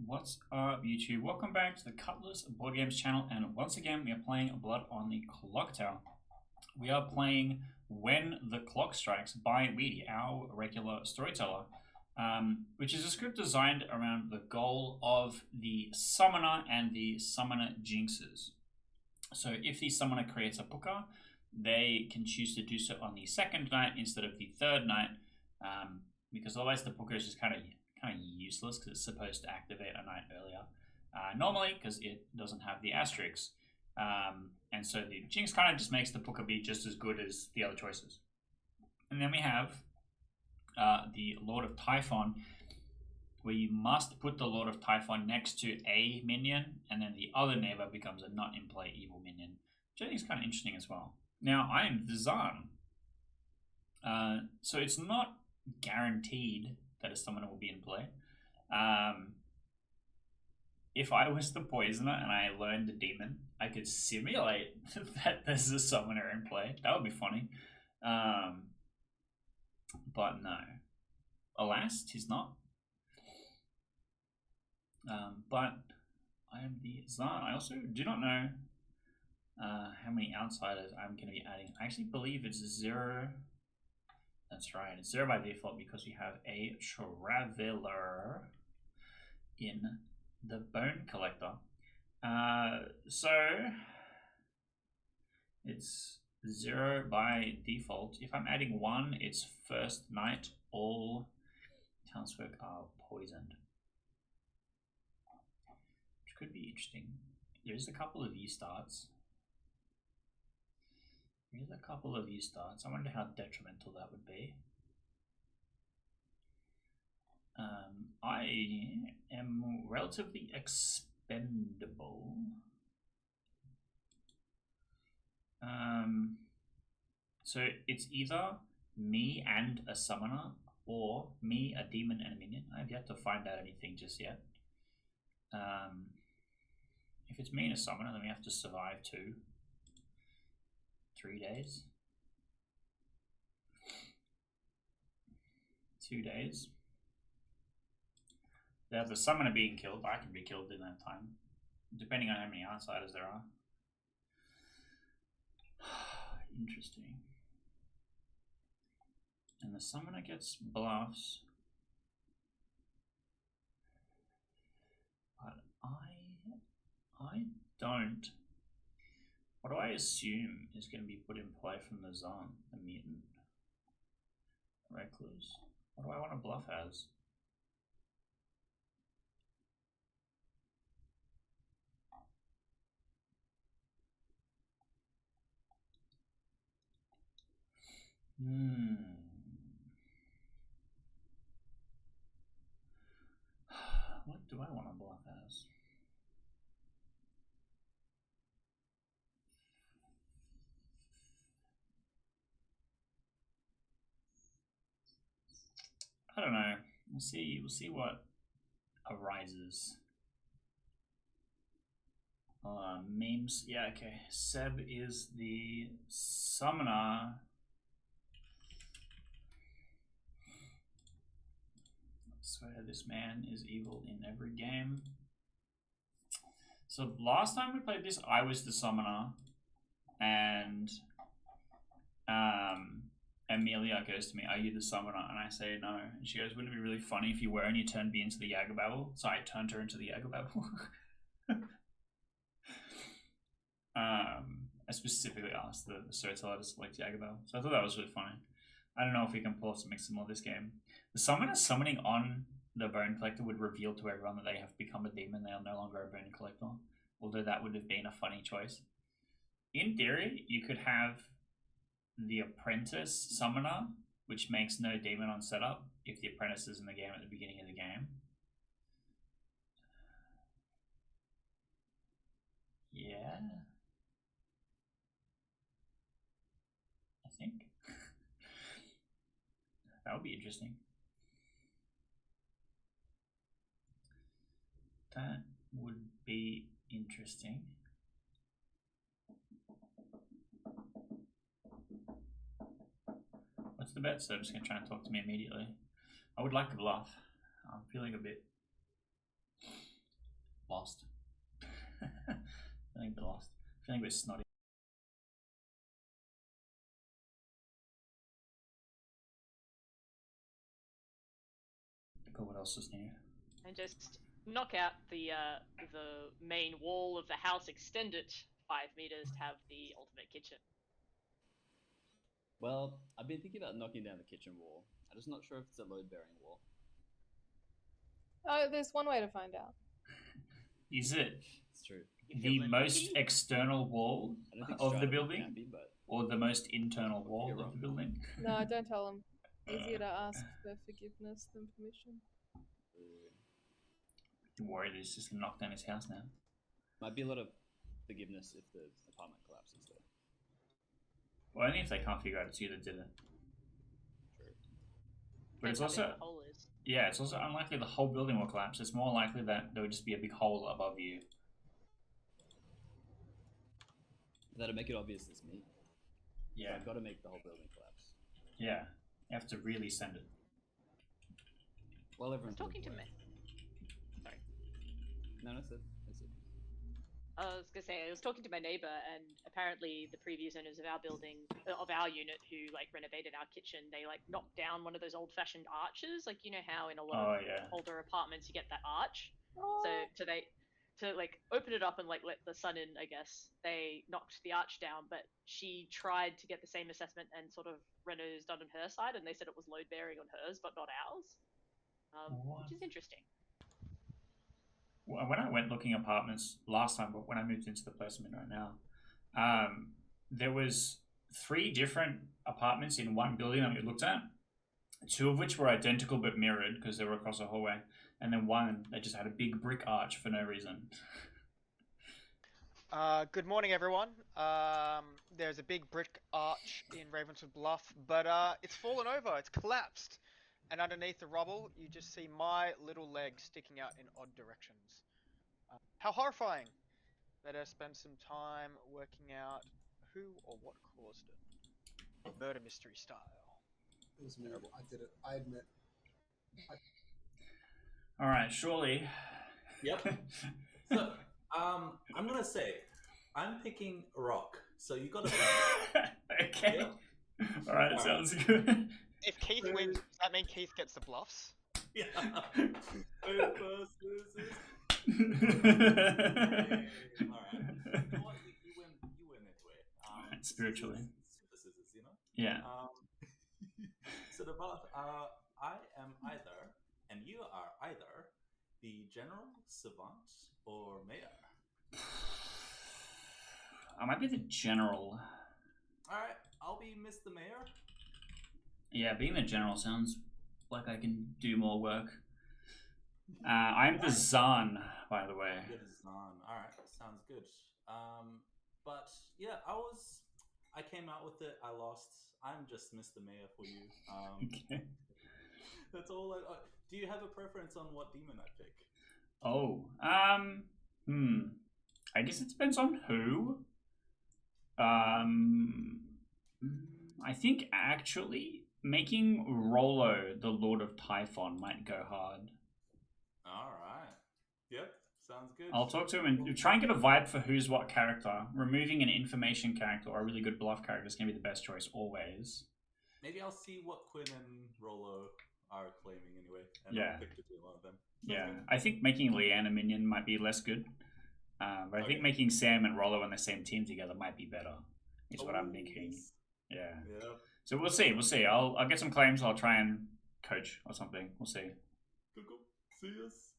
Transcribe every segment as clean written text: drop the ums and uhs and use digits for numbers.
What's up, YouTube? Welcome back to the Cutlass Board Games channel, and once again we are playing Blood on the Clocktower. We are playing When the Clock Strikes by Weedy, our regular storyteller, which is a script designed around the goal of the summoner and the summoner jinxes. So if the summoner creates a puka, they can choose to do so on the second night instead of the third night, because otherwise the puka is just kind of useless because it's supposed to activate a night earlier. Normally, because it doesn't have the asterisks. And so the jinx kind of just makes the puka be just as good as the other choices. And then we have the Lord of Typhon, where you must put the Lord of Typhon next to a minion, and then the other neighbor becomes a not in play evil minion, which I think is kind of interesting as well. Now, I am the Xaaren't. So it's not guaranteed that a summoner will be in play. If I was the poisoner and I learned a demon, I could simulate that there's a summoner in play. That would be funny. But no. Alas, 'tis not. But I am the Xaaren't. I also do not know how many outsiders I'm going to be adding. I actually believe it's 0. That's right, it's 0 by default because we have a Traveler in the Bone Collector. So it's 0 by default. If I'm adding 1, it's first night, all townsfolk are poisoned. Which could be interesting. There's a couple of U-starts. I wonder how detrimental that would be. I am relatively expendable. So it's either me and a summoner, or me, a demon, and a minion. I have yet to find out anything just yet. If it's me and a summoner, then we have to survive 3 days. 2 days. There's a summoner being killed. I can be killed in that time, depending on how many outsiders there are. Interesting. And the summoner gets bluffs. But I don't. What do I assume is going to be put in play from the Xaaren't? The mutant? Recluse? What do I want to bluff as? What do I want to bluff as? I don't know. We'll see what arises. Memes. Yeah, okay. Seb is the summoner. I swear this man is evil in every game. So last time we played this, I was the summoner, and Amelia goes to me, "Are you the summoner?" And I say no. And she goes, "Wouldn't it be really funny if you were and you turned me into the Yagababble?" So I turned her into the Yagababble. I specifically asked the storyteller to select Yagababble. So I thought that was really funny. I don't know if we can pull off something similar this game. The summoner summoning on the Bone Collector would reveal to everyone that they have become a demon. They are no longer a Bone Collector. Although that would have been a funny choice. In theory, you could have the Apprentice Summoner, which makes no demon on setup if the Apprentice is in the game at the beginning of the game. Yeah. I think. That would be interesting. That would be interesting. What's the bet? So I'm just going to try and talk to me immediately. I would like to bluff. I'm feeling a bit Lost. I think we're lost. I think we're snotty. What else is new? And just knock out the main wall of the house, extend it 5 meters to have the ultimate kitchen. Well, I've been thinking about knocking down the kitchen wall. I'm just not sure if it's a load-bearing wall. Oh, there's one way to find out. Is it It's true. the most external wall I don't think of the Stratton building, can be, but or the most internal wall You're of wrong. the building? No, don't tell him. Easier to ask for forgiveness than permission. Don't worry, there's just a knock down his house now. might be a lot of forgiveness if the apartment collapses though. Well, only if they can't figure out it's you that did it. True. But it's Depends how also big the hole is. yeah, it's also unlikely the whole building will collapse. It's more likely that there would just be a big hole above you. That'll make it obvious it's me. Yeah, I've got to make the whole building collapse. yeah. You have to really send it. Well, I was everyone's talking to away. me. Sorry. No, that's it. That's it. I was gonna say I was talking to my neighbor, and apparently the previous owners of our building, of our unit, who like renovated our kitchen, they like knocked down one of those old-fashioned arches. Like you know how in a lot Oh of yeah. older apartments you get that arch. Oh, So to like open it up and like let the sun in, I guess they knocked the arch down. But she tried to get the same assessment and sort of renos done on her side, and they said it was load bearing on hers, but not ours, What? which is interesting. When I went looking apartments last time, but when I moved into the place I'm in right now, there was 3 different apartments in one building that we looked at. 2 of which were identical but mirrored because they were across a hallway, and then one that just had a big brick arch for no reason. Good morning, everyone. There's a big brick arch in Ravenswood Bluff, but it's fallen over. It's collapsed. And underneath the rubble, you just see my little leg sticking out in odd directions. How horrifying! Let us spend some time working out who or what caused it. Murder mystery style. It was me. I did it. I admit. All right, surely. Yep. So, I'm gonna say, I'm picking rock. So you gotta. Okay. Yep. All right, All right. sounds good. If Keith wins, does that mean Keith gets the bluffs? Yeah. Alright. You know what? You win anyway. Spiritually. Scissors, you know. Yeah. So the boss, I am either, and you are either, the general, savant, or mayor. I might be the general. All right, I'll be Mr. Mayor. Yeah, being the general sounds like I can do more work. I'm the Xaaren't, by the way. Good as on. All right, sounds good. But yeah, I came out with it. I lost. I'm just Mr. Mayor for you. Okay. That's all. Do you have a preference on what demon I pick? Oh, I guess it depends on who. I think actually making Rollo the Lord of Typhon might go hard. All right. Yep. Sounds good. I'll talk to him and try and get a vibe for who's what character. Removing an information character or a really good bluff character is going to be the best choice always. Maybe I'll see what Quinn and Rollo are claiming anyway, and Yeah. I'll pick between one of them. Yeah, I think making Leanne a minion might be less good. But I think making Sam and Rollo on the same team together might be better. Is what I'm thinking. Yes. Yeah. Yeah. So we'll see. We'll see. I'll get some claims. I'll try and coach or something. We'll see. Cool. See us.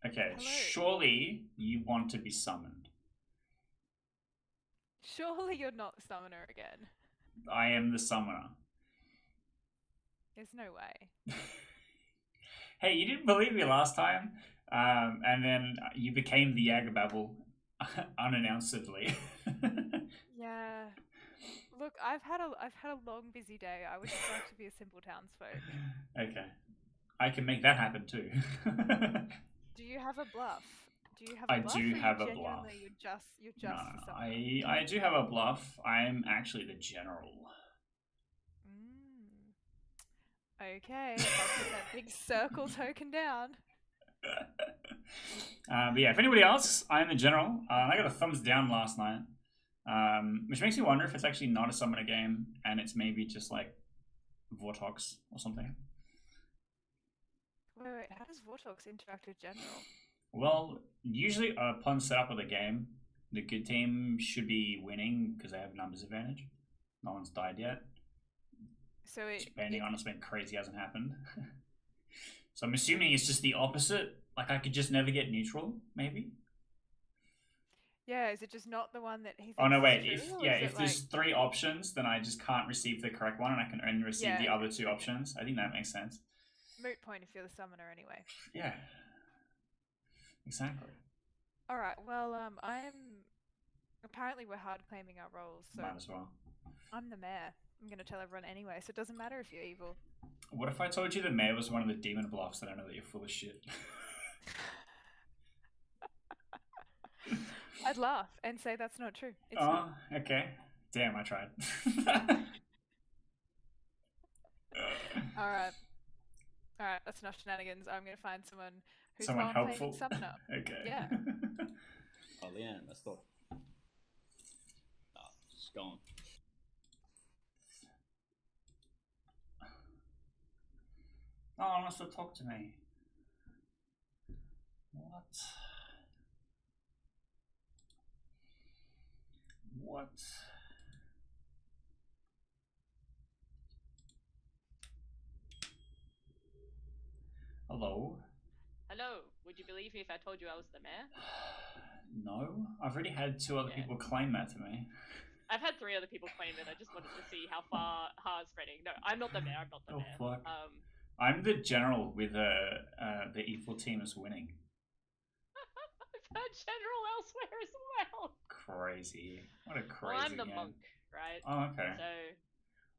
Okay. Hello. Surely you want to be summoned. Surely you're not summoner again. I am the summoner. There's no way. Hey, you didn't believe me last time, and then you became the Yagababble unannouncedly. Yeah. Look, I've had a long, busy day. I would just like to be a simple townsfolk. Okay, I can make that happen too. Do you have a bluff? Do you have a I bluff? do or you have a genuinely- bluff. You're just No, the summoner? I do have a bluff. I'm actually the general. Okay, I'll put that big circle token down. But yeah, if anybody else, I am the general. And I got a thumbs down last night, which makes me wonder if it's actually not a summoner game and it's maybe just like Vortox or something. Wait, how does Vortox interact with general? Well, usually upon setup of the game, the good team should be winning because they have numbers advantage. No one's died yet. So Depending on something crazy hasn't happened. So I'm assuming it's just the opposite. Like I could just never get neutral, maybe. Yeah, is it just not the one that he thinks Oh no, wait. is If true, or yeah, is if it there's like... three options, then I just can't receive the correct one, and I can only receive the other two options. I think that makes sense. Moot point if you're the summoner anyway. Yeah. Exactly. Alright, well, I'm... Apparently we're hard claiming our roles, so... Might as well. I'm the mayor. I'm going to tell everyone anyway, so it doesn't matter if you're evil. What if I told you the mayor was one of the demon bluffs and I know that you're full of shit? I'd laugh and say that's not true. It's Oh, not. okay. Damn, I tried. Alright. Alright, that's enough shenanigans. I'm going to find someone who's Someone hard helpful. claiming summoner. Okay. Yeah. Oh, Leanne, let's talk. Oh, she's gone. No one wants to talk to me. What? What? Hello? Hello. Would you believe me if I told you I was the mayor? No? I've already had two other Yeah. people claim that to me. I've had 3 other people claim it. I just wanted to see how far it's spreading. No, I'm not the mayor. I'm not the Oh, mayor. fuck. I'm the general with the evil team is winning. I've heard general elsewhere as well. Crazy. What a crazy Well, I'm the game. monk, right? Oh, okay. So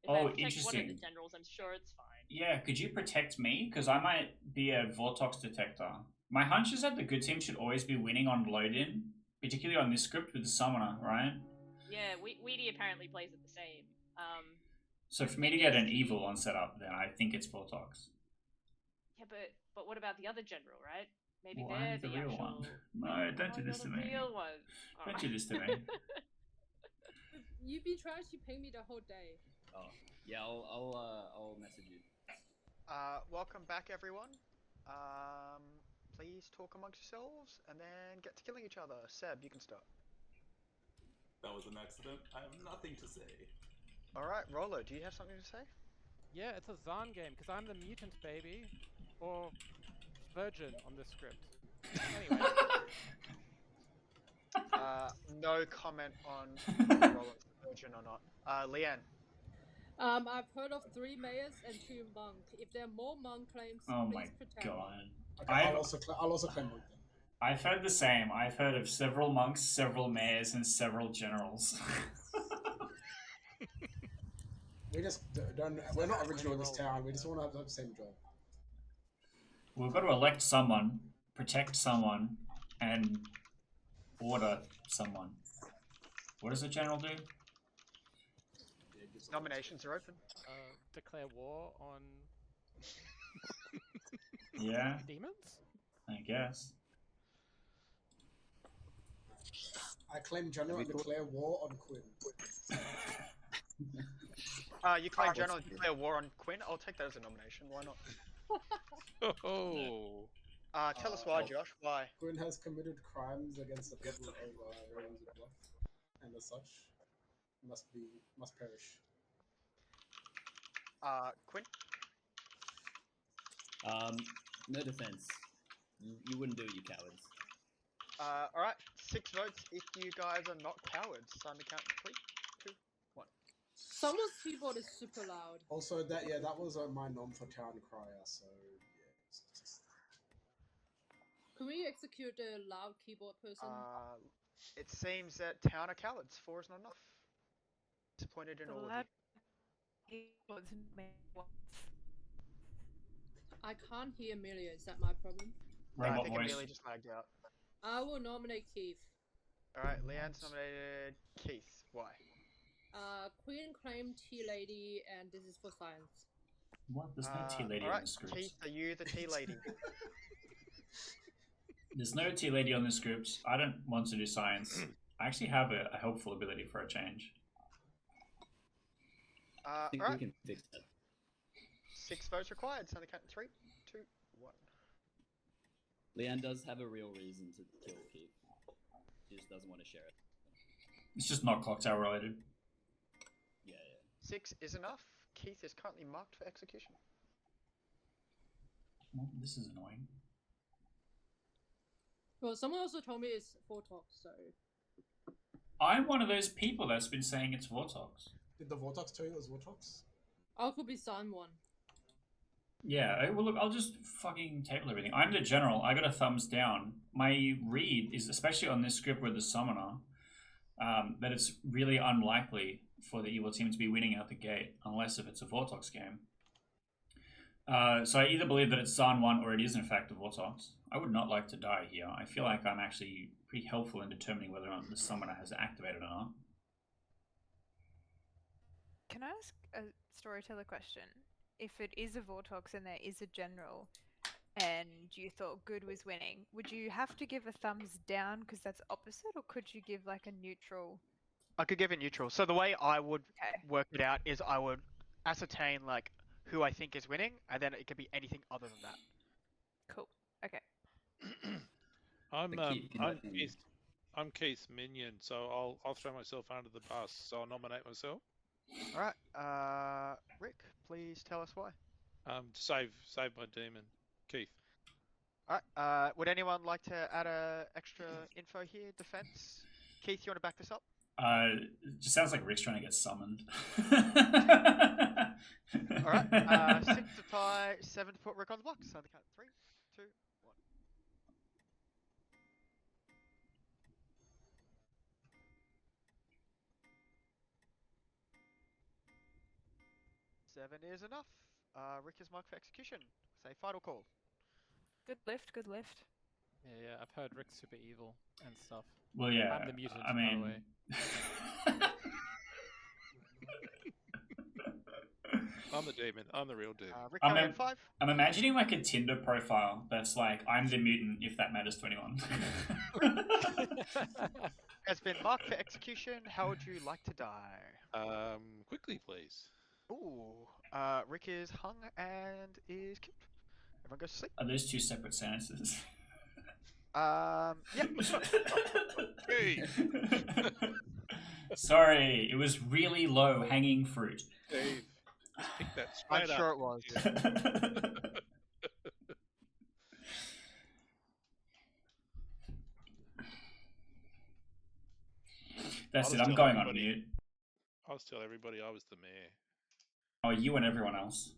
if Oh, I protect one of interesting. the generals, I'm sure it's fine. Yeah, could you protect me? Because I might be a Vortox detector. My hunch is that the good team should always be winning on load-in, particularly on this script with the summoner, right? Yeah, Weedy apparently plays it the same. So for me to get an evil on setup, then I think it's Vortox. Yeah, but what about the other general, right? Maybe Well, they're I'm the the real actual... one. No, don't do you're this to the me. real one. Don't do this to me. You've been trying to ping me the whole day. Oh, yeah, I'll message you. Welcome back, everyone. Please talk amongst yourselves and then get to killing each other. Seb, you can start. That was an accident. I have nothing to say. Alright, Rolo, do you have something to say? Yeah, it's a Xaaren't game, because I'm the mutant baby. Or virgin on this script. Anyway. No comment on whether Rolo's a virgin or not. Leanne. I've heard of 3 mayors and 2 monks. If there are more monk claims, Oh please my protect god. me. Okay, I'll also claim one thing. I've heard the same. I've heard of several monks, several mayors, and several generals. We just don't. We're not original in this town. We just want to have the same job. We've got to elect someone, protect someone, and order someone. What does a general do? Nominations are open. Declare war on Yeah, demons? I guess. I claim general and declare war on Quinn. You claim general and declare war on Quinn. I'll take that as a nomination. Why not? Oh. Tell us why, Josh. Why? Quinn has committed crimes against the people of Ravens of Bluff, and as such, must perish. Quinn? No defense. You wouldn't do it, you cowards. Alright. 6 votes if you guys are not cowards. Sign the count in 3, 2, 1. Someone's keyboard is super loud. Also, that was my nom for town crier. So yeah. Can we execute a loud keyboard person? It seems that town are cowards. 4 is not enough. Disappointed in all of you. I can't hear Amelia. Is that my problem? I Robot think voice. Amelia just lagged out. I will nominate Keith. Alright, Leanne's nominated Keith. Why? Queen claimed Tea Lady, and this is for science. What? There's no tea lady on Alright, the script. Keith, are you the tea lady? There's no tea lady on the script. I don't want to do science. I actually have a helpful ability for a change. I think we Alright, can fix that. 6 votes required. So the count 3, 2, 1. Leanne does have a real reason to kill Keith. She just doesn't want to share it. It's just not Clocktower related. Yeah, yeah. 6 is enough. Keith is currently marked for execution. Well, this is annoying. Well, someone also told me it's Vortox, so... I'm one of those people that's been saying it's Vortox. Did the Vortox tell you it was Vortox? I could be Sun one. Yeah, well look, I'll just fucking table everything. I'm the general, I got a thumbs down. My read is, especially on this script with the summoner, that it's really unlikely for the evil team to be winning out the gate, unless if it's a Vortox game. So I either believe that it's Xaaren't 1 or it is in fact a Vortox. I would not like to die here. I feel like I'm actually pretty helpful in determining whether or not the summoner has activated or not. Can I ask a storyteller question? If it is a Vortox and there is a general, and you thought good was winning, would you have to give a thumbs down because that's opposite, or could you give like a neutral? I could give it neutral. So the way I would Okay. work it out is I would ascertain like who I think is winning, and then it could be anything other than that. Cool. Okay. But Keith, you might be- I'm Keith's minion, so I'll throw myself under the bus. So I'll nominate myself. All right, Rick, please tell us why. To save my demon, Keith. All right, would anyone like to add extra info here? Defense. Keith, you want to back this up? It just sounds like Rick's trying to get summoned. All right, 6 to tie, 7 to put Rick on the block. So the count 3, 2, 1. Seven is enough. Rick is marked for execution. Say final call. Good lift. Good lift. Yeah, I've heard Rick's super evil and stuff. Well, yeah, I'm the mutant, I by the mean... way. I'm the demon. I'm the real demon. Rick, going in 5. I'm imagining like a Tinder profile that's like, I'm the mutant if that matters to anyone. Has been marked for execution. How would you like to die? Quickly, please. Ooh, Rick is hung and is killed. Everyone goes to sleep. Are those two separate sentences? Yeah. Hey. Sorry, it was really low hanging fruit. Dave, just pick that I'm straight sure up. it was. That's I'll it, I'm tell going on everybody- mute. I'll just tell everybody I was the mayor. Oh, you and everyone else.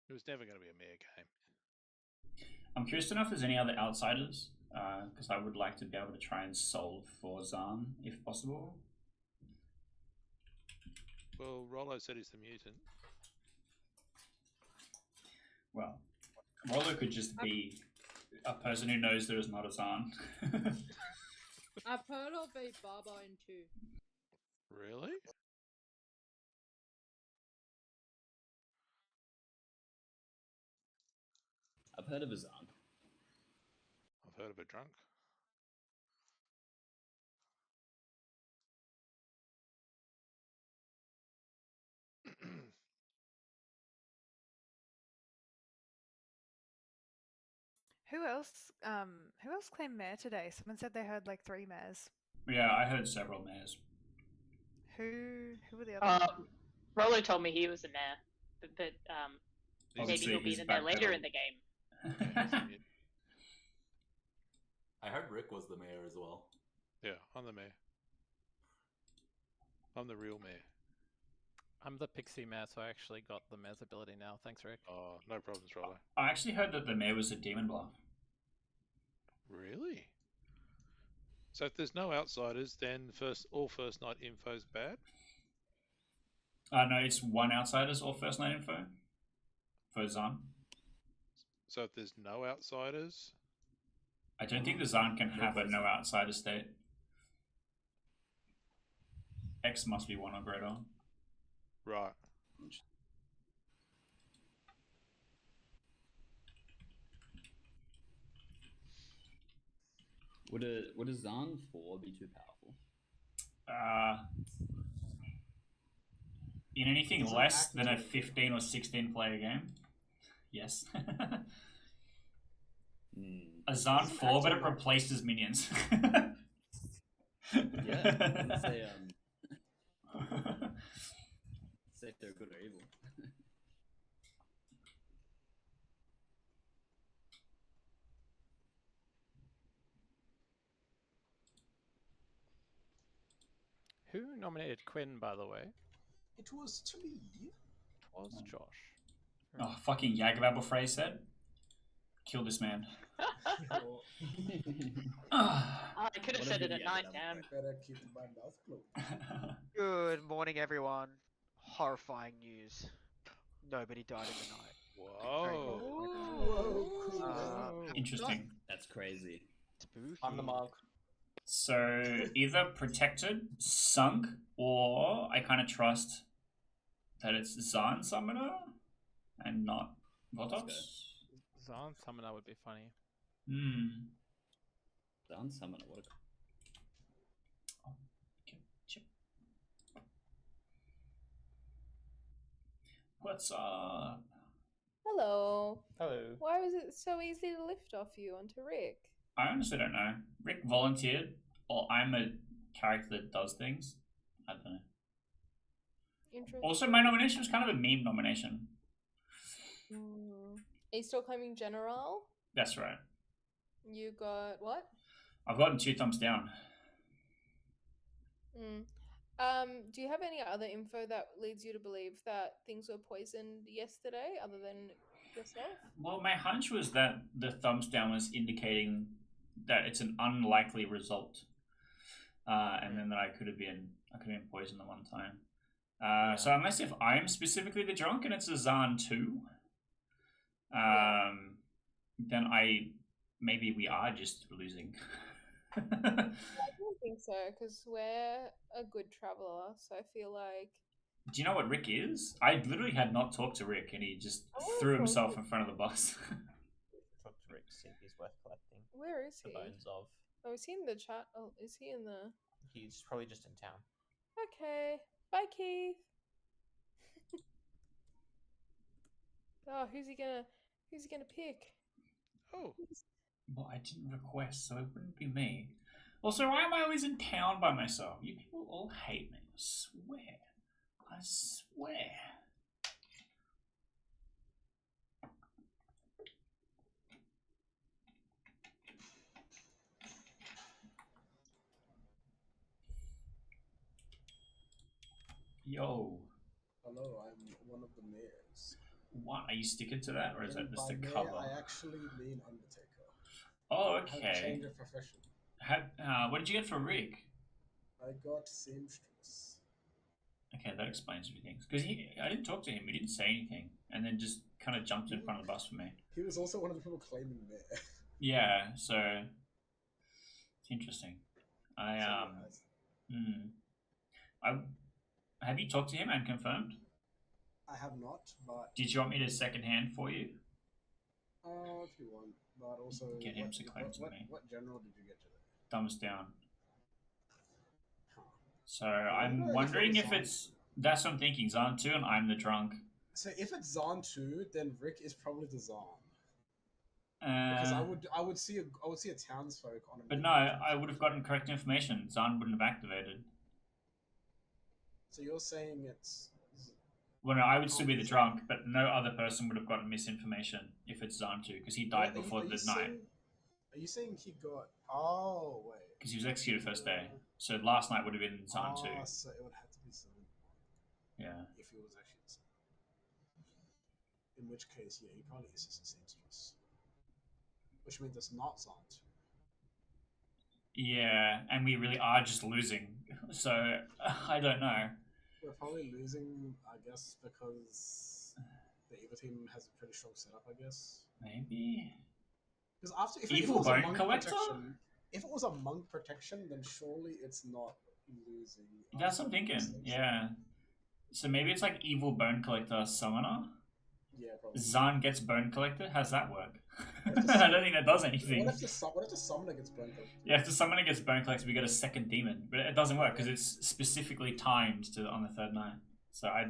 It was never going to be a mayor game. I'm curious to know if there's any other outsiders, because I would like to be able to try and solve for Xaaren't, if possible. Well, Rollo said he's the mutant. Well, Rollo could just be a person who knows there is not a Xaaren't. I've heard of a Barber in 2. Really? I've heard of a Xaaren't. I've heard of a drunk. Who else? Who else claimed mayor today? Someone said they heard like 3 mayors. Yeah, I heard several mayors. Who were the other? Rollo told me he was a mayor, but maybe Obviously, he'll be he's the mayor later backpedaled. in the game. I heard Rick was the mayor as well. Yeah, I'm the mayor. I'm the real mayor. I'm the pixie mayor, so I actually got the mayor's ability now. Thanks, Rick. Oh, no problems, Rollo. I actually heard that the mayor was a demon bluff. Really? So if there's no outsiders, then all first night info's bad? No, it's one outsiders or first night info for Xaaren't. So if there's no outsiders, I don't think the Xaaren't can have a no outsider state. X must be 1 or greater. Right. Would a Xaaren't 4 be too powerful? In anything Doesn't less than a activate. 15 or 16 player game, yes. A Xaaren't 4, but it replaces minions. Yeah, I would say say if they're good or evil. Who nominated Quinn, by the way? It was to me. It was Josh. Oh, fucking Yagababble phrase said. Kill this man. I could have What said a it at video night, that damn. Better keep my mouth closed. Good morning, everyone. Horrifying news. Nobody died in the night. Whoa. Interesting. That's crazy. Spooky. I'm the monk. So either protected, sunk, or I kind of trust that it's Xaaren't Summoner and not Vortox. Xaaren't Summoner would be funny. Xaaren't Summoner, what a... What's up? Hello. Hello. Why was it so easy to lift off you onto Rick? I honestly don't know. Rick volunteered, or I'm a character that does things. I don't know. Interesting. Also, my nomination was kind of a meme nomination. Are you still claiming General? That's right. You got what? I've gotten 2 thumbs down. Do you have any other info that leads you to believe that things were poisoned yesterday, other than yourself? Well, my hunch was that the thumbs down was indicating that it's an unlikely result, and then that I could have been poisoned the one time. So unless if I'm specifically the drunk and it's a Xaaren't 2, then maybe we are just losing. I don't think so, because we're a good traveler, so I feel like... Do you know what Rick is? I literally had not talked to Rick, and he just threw himself in front of the bus. Talk to Rick, see if he's worth collecting. Where is The he? bones of. Oh, is he in the chat? Oh, is he in the... He's probably just in town. Okay. Bye, Keith. Oh, who's he gonna pick? Oh. Well, I didn't request, so it wouldn't be me. Also, why am I always in town by myself? You people all hate me. I swear. I swear. Yo. Hello, I'm one of the mayors. What? Are you sticking to that, or is that just By a mayor, cover? I actually mean Undertaker. Oh, I had to okay. change of profession. What did you get for Rick? I got seamstress. Okay, that explains everything. Because I didn't talk to him. He didn't say anything, and then just kind of jumped in front of the bus for me. He was also one of the people claiming mayor. Yeah, so it's interesting. Have you talked to him and confirmed? I have not, but Did you want me to second hand for you? if you want, but also Get him to claim to me. What general did you get today? Thumbs down. Huh. So I'm wondering if it's... That's what I'm thinking. Xaaren't 2 and I'm the drunk. So if it's Xaaren't 2, then Rick is probably the Xaaren't. Because I would see a townsfolk on a... But no, I would have gotten correct information. Xaaren't wouldn't have activated. So you're saying it's... Well, no, I would still be the drunk, but no other person would have gotten misinformation if it's Xaaren't 2, because he died before the night. Are you saying he got... Oh, wait. Because he was executed first day. So last night would have been Xaaren't 2. So it would have to be something. Yeah. If he was actually the same. In which case, yeah, he probably is just the same stress. Which means it's not Xaaren't 2. Yeah, and we really are just losing. So, I don't know. We're probably losing, I guess, because the Evil team has a pretty strong setup, I guess. Maybe? Because if Evil it was a Bone monk Collector? protection, if it was a monk protection, then surely it's not losing. That's what I'm thinking. Yeah. So maybe it's like Evil Bone Collector Summoner. Yeah, probably. Xaaren't gets Bone Collector. How's that work? I don't think that does anything. What if the summoner gets bone collected? Yeah, if the summoner gets Bone Collector, we get a second demon, but it doesn't work because it's specifically timed to on the third night. So I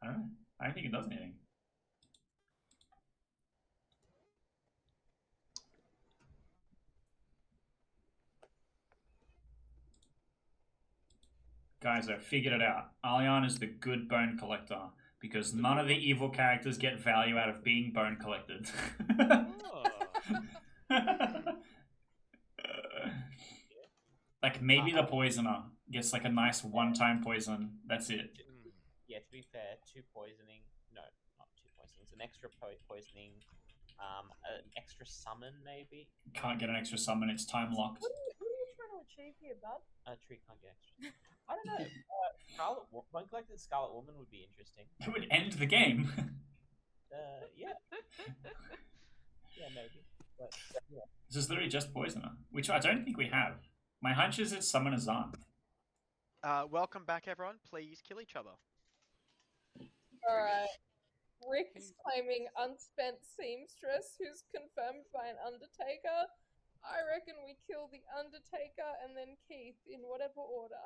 don't know. I don't think it does anything. Guys, I figured it out. Allian is the good bone collector because none of the evil characters get value out of being bone collected. Like maybe the poisoner gets like a nice one-time poison. That's it. Yeah, to be fair, 2 poisoning. No, not 2 poisonings. An extra poisoning. An extra summon maybe. Can't get an extra summon. It's time locked. What are you trying to achieve here, bud? Tree can't get extra. I don't know. Bone collected Scarlet Woman would be interesting. It would end the game. Yeah. Yeah, maybe. But yeah. This is literally just poisoner, which I don't think we have. My hunch is it's summon a Xaaren't. Welcome back, everyone. Please kill each other. Alright. Rick's claiming unspent seamstress who's confirmed by an Undertaker. I reckon we kill the Undertaker and then Keith in whatever order.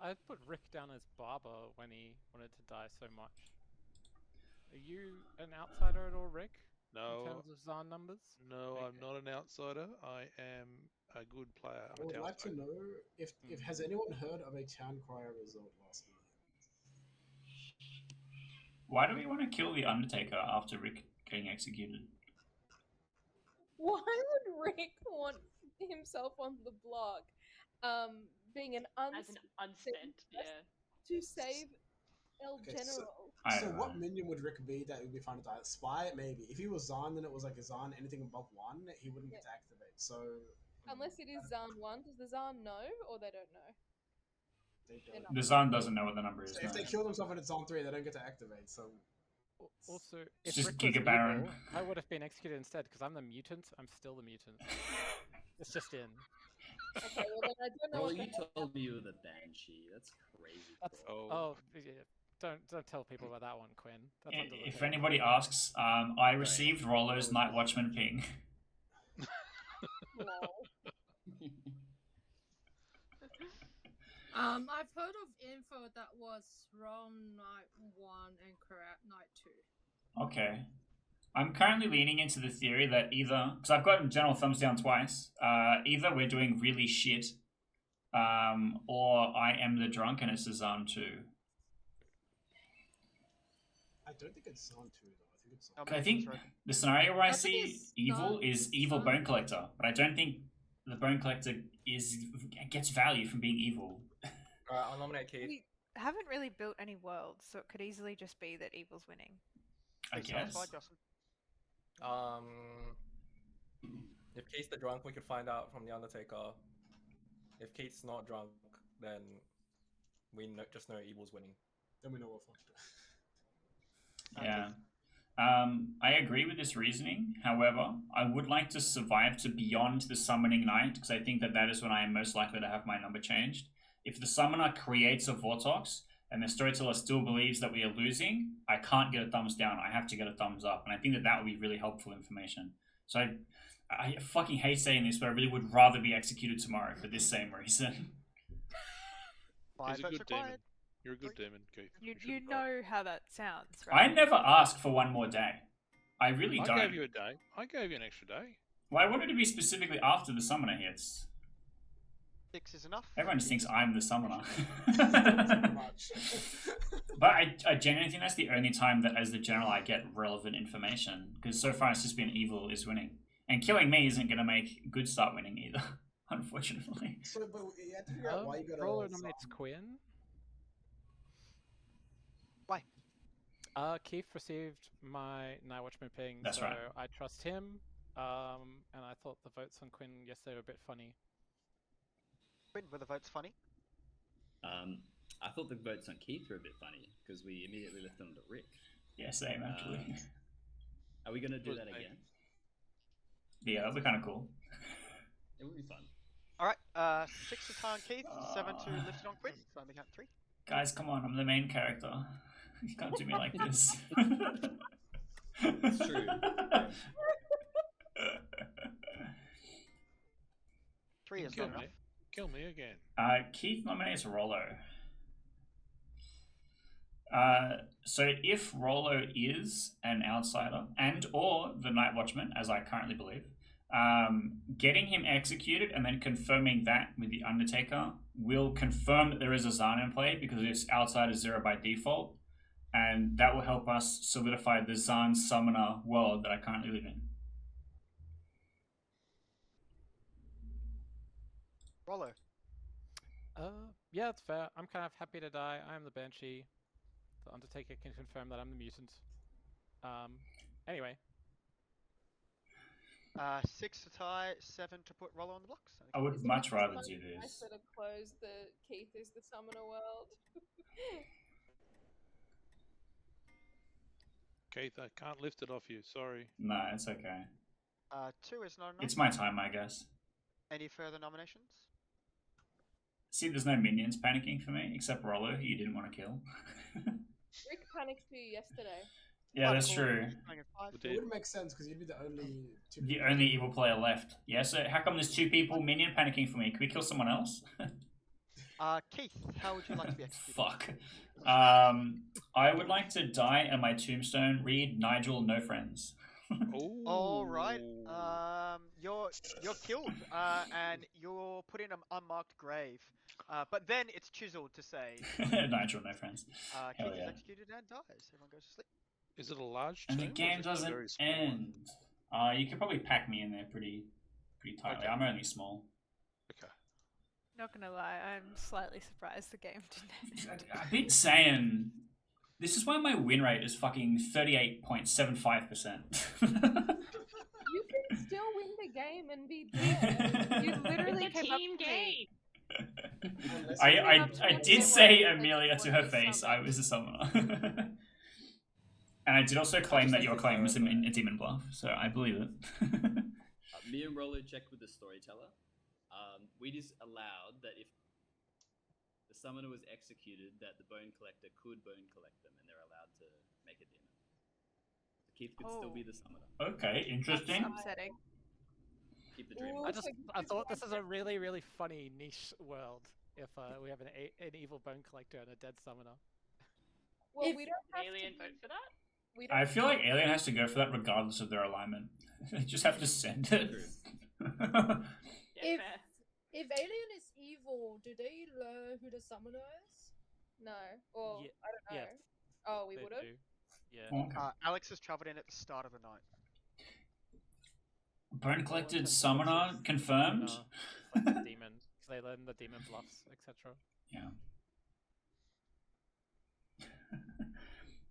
I'd put Rick down as Barber when he wanted to die so much. Are you an outsider at all, Rick? No. In terms of Xaaren't numbers? No, I'm not an outsider. I am a good player. I would like to know if has anyone heard of a town crier result last night? Why do we want to kill the Undertaker after Rick getting executed? Why would Rick want himself on the block, being an As an unspent, yeah. to save El Okay, General? So what minion would Rick be that would be fun to die? Spy, maybe. If he was Xaaren't, then it was like a Xaaren't, anything above 1, he wouldn't get to activate. So Unless it is Xaaren't 1, does the Xaaren't know, or they don't know? they don't. The Xaaren't doesn't know what the number is. So if they kill themselves and it's Xaaren't 3, they don't get to activate. So Also, It's if just Rick was Giga Baron. evil, I would have been executed instead because I'm the mutant. I'm still the mutant. It's just in. Okay, well then I don't know. Well, what you the told me you were the Banshee. That's crazy. That's Oh. yeah. Don't tell people about that one, Quinn. That's under the If table. anybody asks, I received Rollo's Night Watchman ping. I've heard of info that was wrong night 1 and correct night 2. Okay. I'm currently leaning into the theory that either, because I've gotten general thumbs down twice, either we're doing really shit, or I am the drunk and it's a Xaaren't 2. I don't think it's Xaaren't 2 though. I think it's Xaaren't. 'Cause I think the scenario where I see evil is evil Bone Collector, but I don't think the Bone Collector gets value from being evil. Alright, I'll nominate Keith. We haven't really built any worlds, so it could easily just be that evil's winning. I guess. If Keith's the drunk, we could find out from the Undertaker. If Keith's not drunk, then we just know evil's winning. Then we know we're fucked. Yeah. I agree with this reasoning. However, I would like to survive to beyond the summoning night because I think that is when I am most likely to have my number changed. If the summoner creates a Vortox and the storyteller still believes that we are losing, I can't get a thumbs down. I have to get a thumbs up. And I think that would be really helpful information. So I fucking hate saying this, but I really would rather be executed tomorrow for this same reason. He's a good demon. You're a good demon, Keith. You know how that sounds, right? I never ask for one more day. I really don't. I gave you a day. I gave you an extra day. Well, I wanted to be specifically after the summoner hits. 6 is enough. Everyone just thinks I'm the summoner. But I genuinely think that's the only time that, as the general, I get relevant information. Because so far it's just been evil is winning. And killing me isn't going to make good start winning either, unfortunately. So, but you have to figure out why you got Roller nominates Quinn. Why? Keith received my Night Watchman ping, That's so right. I trust him. And I thought the votes on Quinn yesterday were a bit funny. Quinn, were the votes funny? I thought the votes on Keith were a bit funny because we immediately left them to Rick. Yeah, same actually. Are we going to do that again? Yeah, that'd be kind of cool. It would be fun. Alright, 6 to tie on Keith, 7 to lift it on Quinn. So let me count 3. Guys, come on, I'm the main character. You can't do me like this. It's true. 3 is Kill not me. enough. Kill me again. Keith nominates Rollo. So if Rollo is an outsider and or the Night Watchman, as I currently believe, getting him executed and then confirming that with the Undertaker will confirm that there is a Xaaren't in play because this outsider is 0 by default, and that will help us solidify the Xaaren't summoner world that I currently live in. Rollo. Yeah, it's fair. I'm kind of happy to die. I'm the Banshee. The Undertaker can confirm that I'm the mutant. Anyway. 6 to tie, 7 to put Rollo on the blocks. I would much rather do this. I sort of close the Keith is the summoner world. Keith, I can't lift it off you. Sorry. No, it's okay. 2 is not enough. It's my time, I guess. Any further nominations? See, there's no minions panicking for me, except Rollo, who you didn't want to kill. Rick panicked for you yesterday. Yeah, that's true. It would make sense because you'd be the only The only evil player left. Yeah, so how come there's 2 people minion panicking for me? Can we kill someone else? Keith, how would you like to be executed? Fuck. I would like to die and my tombstone read Nigel no friends. Alright. You're killed, and you're put in an unmarked grave. But then it's chiseled to say Nigel no friends. Keith Hell is yeah. executed and dies. Everyone goes to sleep. Is it a large And the tomb, or game is it a doesn't very small end. one? You could probably pack me in there pretty tightly. Okay. I'm only small. Okay. Not gonna lie, I'm slightly surprised the game didn't end. I've been saying this is why my win rate is fucking 38.75%. You can still win the game and be dead. You literally It's a came up team to me. game. I did say Amelia to her face I was a summoner. And I did also claim that your claim was a demon bluff, so I believe it. Me and Rollo checked with the storyteller. We just allowed that if the summoner was executed, that the bone collector could bone collect them, and they're allowed to make a demon. So Keith could still be the summoner. Okay, interesting. That's upsetting. Keep the dream. I thought this is a really, really funny niche world if we have an evil bone collector and a dead summoner. Well, we don't have Alien to vote for that? I feel like Alien has to go for that regardless of their alignment. They just have to send it. If Alien is evil, do they learn who the summoner is? No. Or, Ye- I don't know. yes, Oh, we they would have? do. Yeah. Okay. Alex has travelled in at the start of the night. Bone collected summoner confirmed. It's like the demon. So they learn the demon bluffs, etc. Yeah.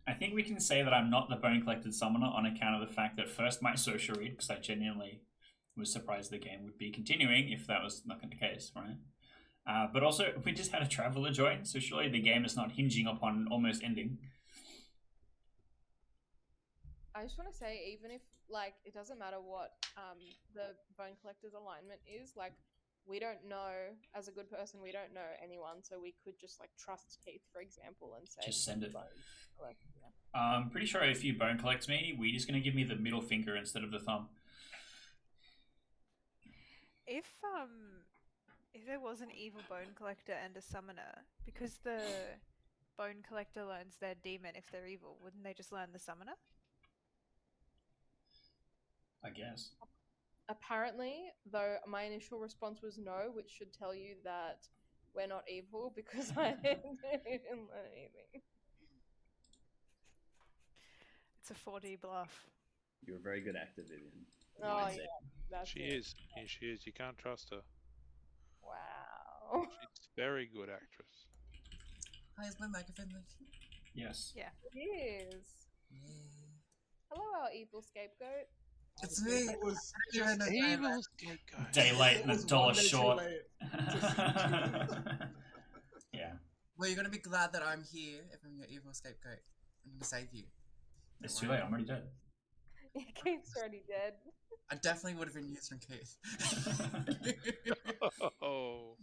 I think we can say that I'm not the bone collected summoner on account of the fact that first my social read, because I genuinely was surprised the game would be continuing if that was not the case, right? But also, we just had a traveler join, so surely the game is not hinging upon almost ending. I just want to say, even if, like, it doesn't matter what the Bone Collector's alignment is, like, we don't know, as a good person, we don't know anyone, so we could just, like, trust Keith, for example, and say... Just send it. Bone Collector, yeah. I'm pretty sure if you bone collect me, we're just going to give me the middle finger instead of the thumb. If there was an evil bone collector and a summoner, because the bone collector learns their demon if they're evil, wouldn't they just learn the summoner? I guess. Apparently, though, my initial response was no, which should tell you that we're not evil, because I didn't learn anything. It's a 4D bluff. You're a very good actor, Vivian. Oh, yeah, that's She it. is. Yeah, she is. You can't trust her. Wow. She's a very good actress. Hi, is my microphone working? Yes. Yeah. It is. Hello, our evil scapegoat. It's me. It was I don't even know who I am. Evil scapegoat. Day late and a dollar short. Yeah. Well, you're gonna be glad that I'm here if I'm your evil scapegoat. I'm gonna save you. It's too late, I'm already dead. Keith's already dead. I definitely would have been used from Keith. Oh.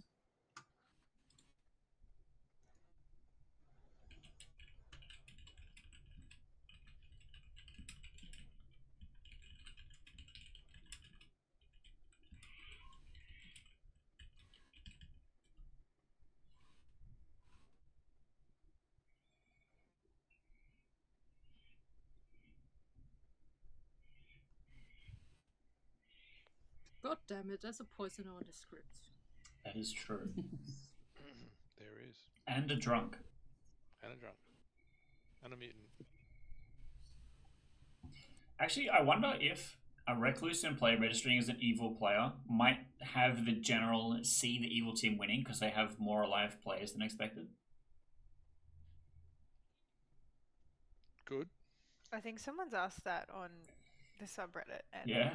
God damn it, there's a poisoner on the script. That is true. There is. And a drunk. And a drunk. And a mutant. Actually, I wonder if a recluse in play registering as an evil player might have the general see the evil team winning because they have more alive players than expected. Good. I think someone's asked that on the subreddit, and Yeah.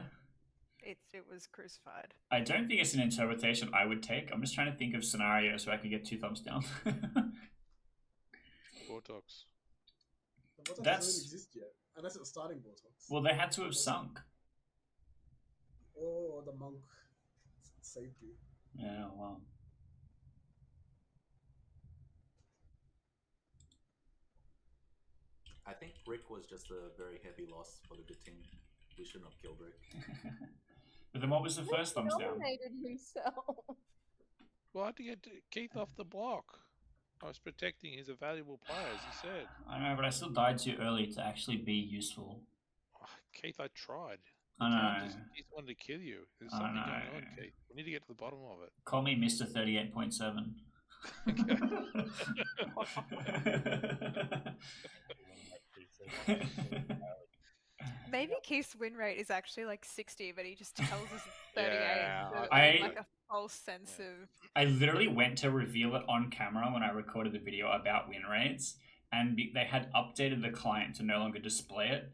it was crucified. I don't think it's an interpretation I would take. I'm just trying to think of scenarios so I can get 2 thumbs down. Vortox. The Vortex That's- doesn't exist yet, unless it's starting Vortex. Well, they had to have sunk. Oh, the monk saved you. Yeah, well. I think Rick was just a very heavy loss for the good team. We shouldn't have killed Rick. But then what was the first thumbs down? Nominated himself. Well, I had to get Keith off the block. I was protecting his a valuable player, as he said. I know, but I still died too early to actually be useful. Oh, Keith, I tried. I know. He's wanted to kill you. There's I something know. going on, Keith. We need to get to the bottom of it. Call me Mr. 38.7. Maybe Keith's win rate is actually like 60, but he just tells us 38. Yeah, to, I- like a false sense of. I literally went to reveal it on camera when I recorded the video about win rates, and they had updated the client to no longer display it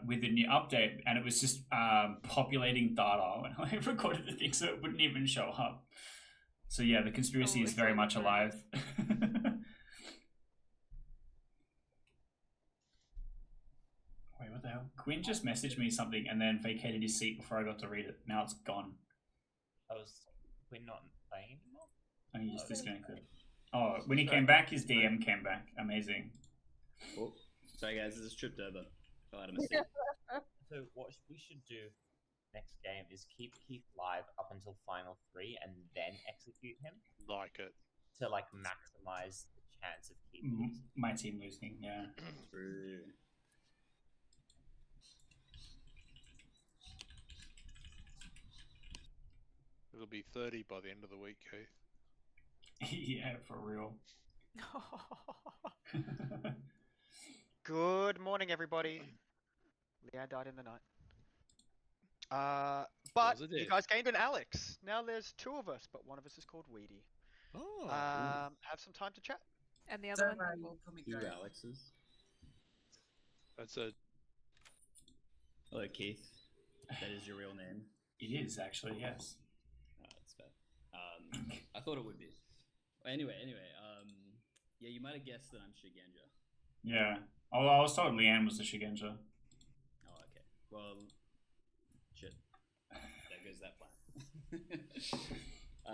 with the new update, and it was just populating data when I recorded the thing, so it wouldn't even show up. So yeah, the conspiracy is very much alive. Wait, what the hell? Quinn just messaged me something and then vacated his seat before I got to read it. Now it's gone. We're not playing anymore? And he just disconnected. Oh, when he came back, his DM came back. Amazing. Oh, sorry guys, this is tripped over. Fell out of my seat. So what we should do next game is keep Keith live up until final 3 and then execute him Like it. to like maximize the chance of Keith losing. My team losing, yeah. True. It'll be 30 by the end of the week, Keith. Yeah, for real. Good morning, everybody. Leanne died in the night. But Was it you it? guys gained an Alex. Now there's 2 of us, but one of us is called Weedy. Oh. Have some time to chat. And the other Don't one. worry, you call me Two Gary. Alexes. That's a. Hello, Keith. That is your real name. It is actually, yes. Oh, that's fair. I thought it would be. Anyway, yeah, you might have guessed that I'm Shigenja. Yeah. Oh, I was told Leanne was the Shigenja. Oh, okay. Well, shit. There goes that plan.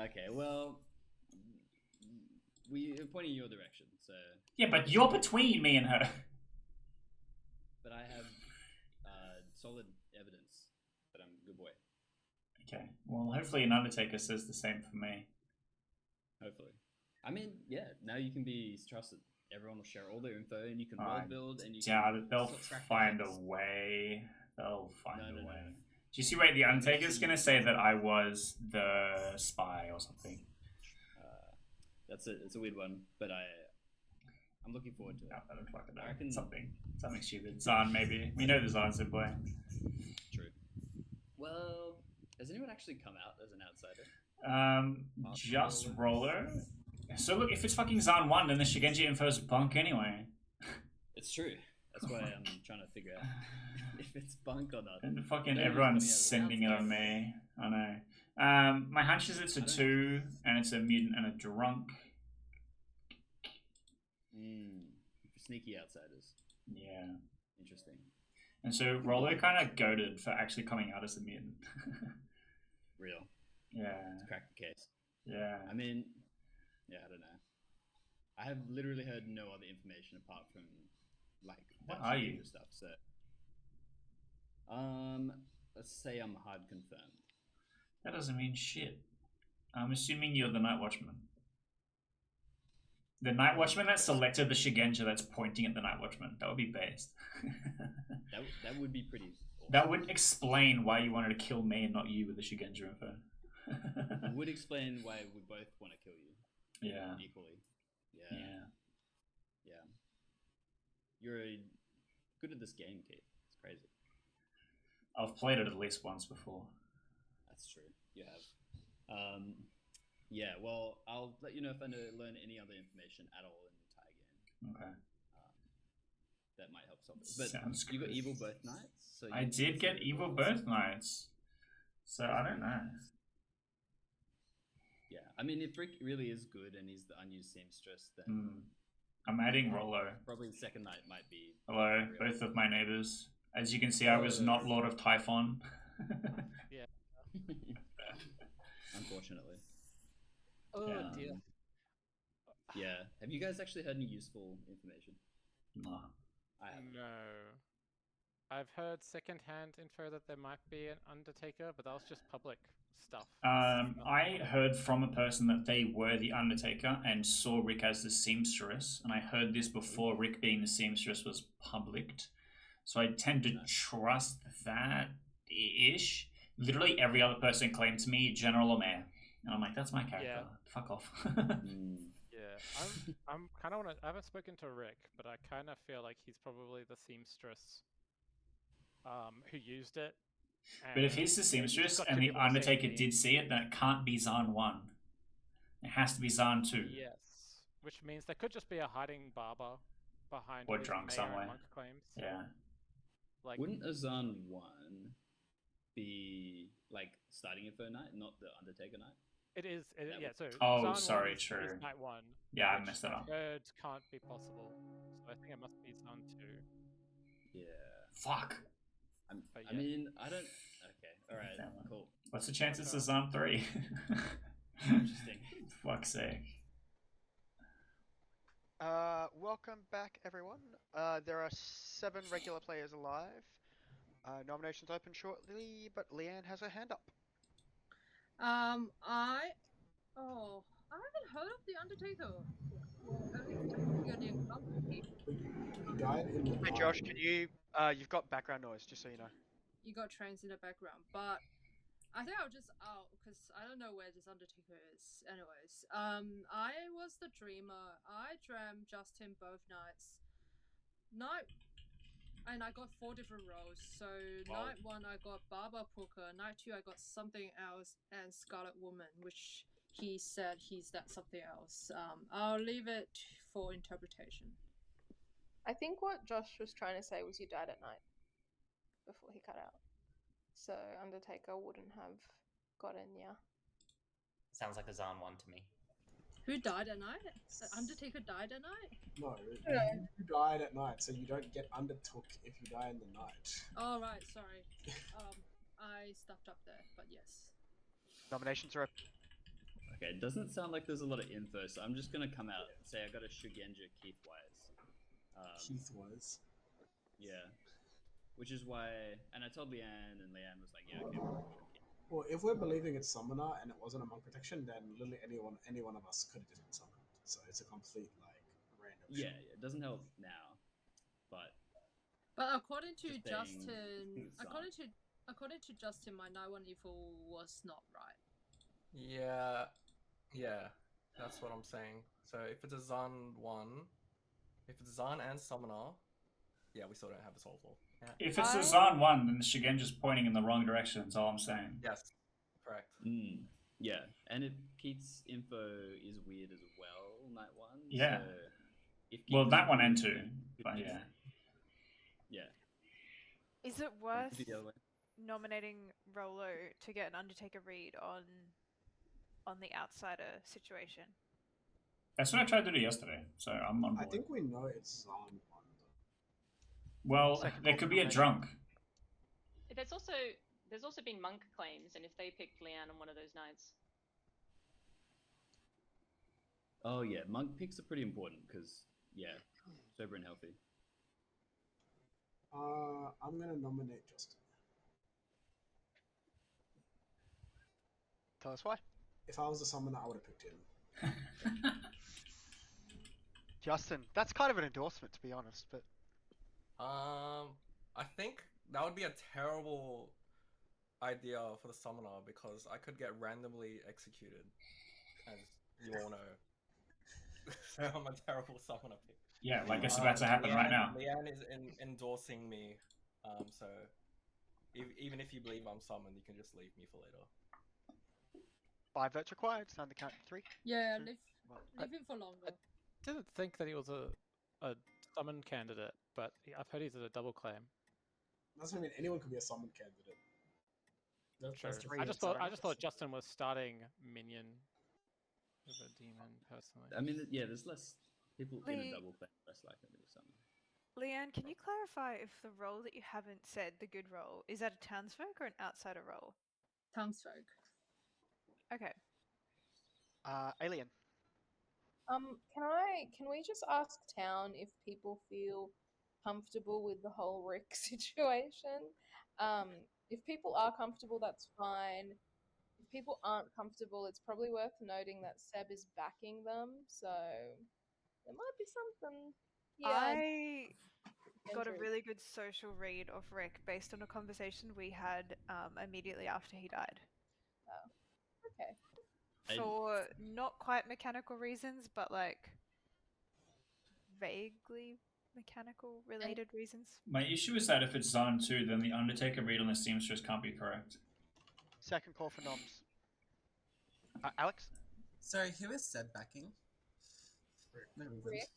Okay, well, we are pointing your direction, so. Yeah, but you're between me and her. But I have solid evidence that I'm a good boy. Okay. Well, hopefully an Undertaker says the same for me. Hopefully. I mean, yeah, now you can be trusted. Everyone will share all their info, and you can I world build, and you doubt can it. They'll subtract find a effects. way. They'll find No, a no, way. no. Do you see? Wait, the Undertaker's gonna say that I was the spy or something. That's it. It's a weird one, but I'm looking forward to it. No, I don't fucking know. I reckon- Something stupid. Zahn, maybe. We know the Zahn's in play. True. Well, has anyone actually come out as an outsider? Just Roller. So look, if it's fucking Zahn 1, then the Shigenji info's bunk anyway. It's true. That's why I'm trying to figure out if it's bunk or not. And fucking Maybe it's everyone's coming out as an sending it on outsider. me. I know. My hunch is it's a I don't- 2, and it's a mutant and a drunk. Sneaky outsiders. Yeah. Interesting. And so Rollo kind of goaded for actually coming out as a mutant. Real. Yeah. To crack the case. Yeah. I mean, yeah, I don't know. I have literally heard no other information apart from like What that are shit you? stuff. So, let's say I'm hard confirmed. That doesn't mean shit. I'm assuming you're the Night Watchman. The Night Watchman that selected the Shigenja that's pointing at the Night Watchman. That would be based. that would be pretty awesome. That would explain why you wanted to kill me and not you with the Shigenja info. It would explain why we both want to kill you. Yeah. Equally. Yeah. Yeah. Yeah. You're good at this game, Kate. It's crazy. I've played it at least once before. That's true. You have. Yeah, well, I'll let you know if I learn any other information at all in the entire game. Okay. That might help solve it. But Sounds you got good. evil birth nights? So I did get evil birth nights. So I don't know. Yeah, I mean, if Rick really is good and he's the unused seamstress, then I'm adding Rollo. probably the second night might be. Hello, both of my neighbors. As you can see, I was not Lord of Typhon. Yeah. Unfortunately. Oh dear. Yeah. Have you guys actually heard any useful information? No. I haven't. No. I've heard secondhand info that there might be an Undertaker, but that was just public stuff. I heard from a person that they were the Undertaker and saw Rick as the seamstress, and I heard this before Rick being the seamstress was publicked. So I tend to trust that-ish. Literally every other person claimed to me General or Mayor. And I'm like, that's my character. Yeah. Fuck off. Yeah, I'm kind of I haven't spoken to Rick, but I kind of feel like he's probably the seamstress who used it. But if he's the seamstress got and two the people on the same Undertaker team. did see it, then it can't be Xaaren't 1. It has to be Xaaren't 2. Yes, which means there could just be a hiding barber behind Or all these drunk mayor somewhere. and monk claims. Yeah. Like, Wouldn't a Xaaren't 1 be like starting info night, not the Undertaker night? it is. Yeah. So. Oh, Xaaren't 1 sorry, is true. night 1. Yeah, I which messed that I've up. heard can't be possible. So I think it must be Xaaren't 2. Yeah. Fuck. But I mean, I don't. Okay, alright, cool. What's the chances it's Xaaren't 3? Interesting. Fuck's sake. Welcome back, everyone. There are 7 regular players alive. Nominations open shortly, but Leanne has her hand up. I haven't heard of the Undertaker. He died in the Hey night. Josh, can you? You've got background noise, just so you know. You got trains in the background, but I think I'll just out because I don't know where this Undertaker is. Anyways, I was the dreamer. I dreamt Justin both nights. And I got 4 different roles. So night 1 I got Barber Poker. Night 2 I got something else and Scarlet Woman, which he said he's that something else. I'll leave it for interpretation. I think what Josh was trying to say was you died at night before he cut out. So Undertaker wouldn't have gotten ya. Sounds like a Xaaren't 1 to me. Who died at night? The Undertaker died at night? No, you died at night, so you don't get undertook if you die in the night. Oh, right, sorry. I stuffed up there, but yes. Nominations are open. Okay, it doesn't sound like there's a lot of info, so I'm just gonna come out and say I got a Shigenja Keith Wise. Keith was. Yeah. Which is why, and I told Leanne, and Leanne was like, yeah, okay. Well, if we're believing it's summoner and it wasn't a monk protection, then literally any one of us could have just been summoned. So it's a complete random. Yeah, it doesn't help now, but according to just Justin, saying according to Justin, my night 1 evil was not right. Yeah, that's what I'm saying. So if it's a Xaaren't 1, if it's Xaaren't and Summoner, yeah, we still don't have a soul floor. Yeah. If it's a Xaaren't 1, then the Shigenja's pointing in the wrong direction, that's all I'm saying. Yes, correct. Yeah, and if Keith's info is weird as well, night 1. Yeah. So if Well, Keith that is one and weird, 2, but yeah. Yeah. Is it worth The other way. nominating Rollo to get an Undertaker read on the outsider situation? That's what I tried to do yesterday, so I'm on board. I think we know it's Xaaren't 1. Well, Second there call could for be a nomination. drunk. There's also been monk claims, and if they picked Leanne on one of those nights, Oh yeah, monk picks are pretty important because sober and healthy. I'm gonna nominate Justin. Tell us why. If I was the summoner, I would have picked him. Justin, that's kind of an endorsement, to be honest. But I think that would be a terrible idea for the summoner because I could get randomly executed, as you all know. So I'm a terrible summoner pick. Yeah, like it's about to happen right now. Leanne is endorsing me, so even if you believe I'm summoned, you can just leave me for later. 5 votes required. It's on the count of 3. Yeah, Two, leave, one. leave him for longer. Didn't think that he was a summon candidate, but I've heard he's a double claim. That's what I mean. Anyone could be a summon candidate. That's the I just thing. thought Justin was starting minion with a demon personally. I mean, yeah, there's less people in a double claim, less likely to be summoned. Leanne, can you clarify if the role that you haven't said, the good role, is that a townsfolk or an outsider role? Townsfolk. Okay. Alien. Can we just ask town if people feel comfortable with the whole Rick situation? If people are comfortable, that's fine. If people aren't comfortable, it's probably worth noting that Seb is backing them, so there might be something. Yeah. I got a really good social read of Rick based on a conversation we had immediately after he died. Oh, okay. For not quite mechanical reasons, but like vaguely mechanical related reasons. My issue is that if it's Zone 2, then the Undertaker read on the Seamstress can't be correct. Second call for noms. Alex? Sorry, who is Seb backing? No reason. Rick.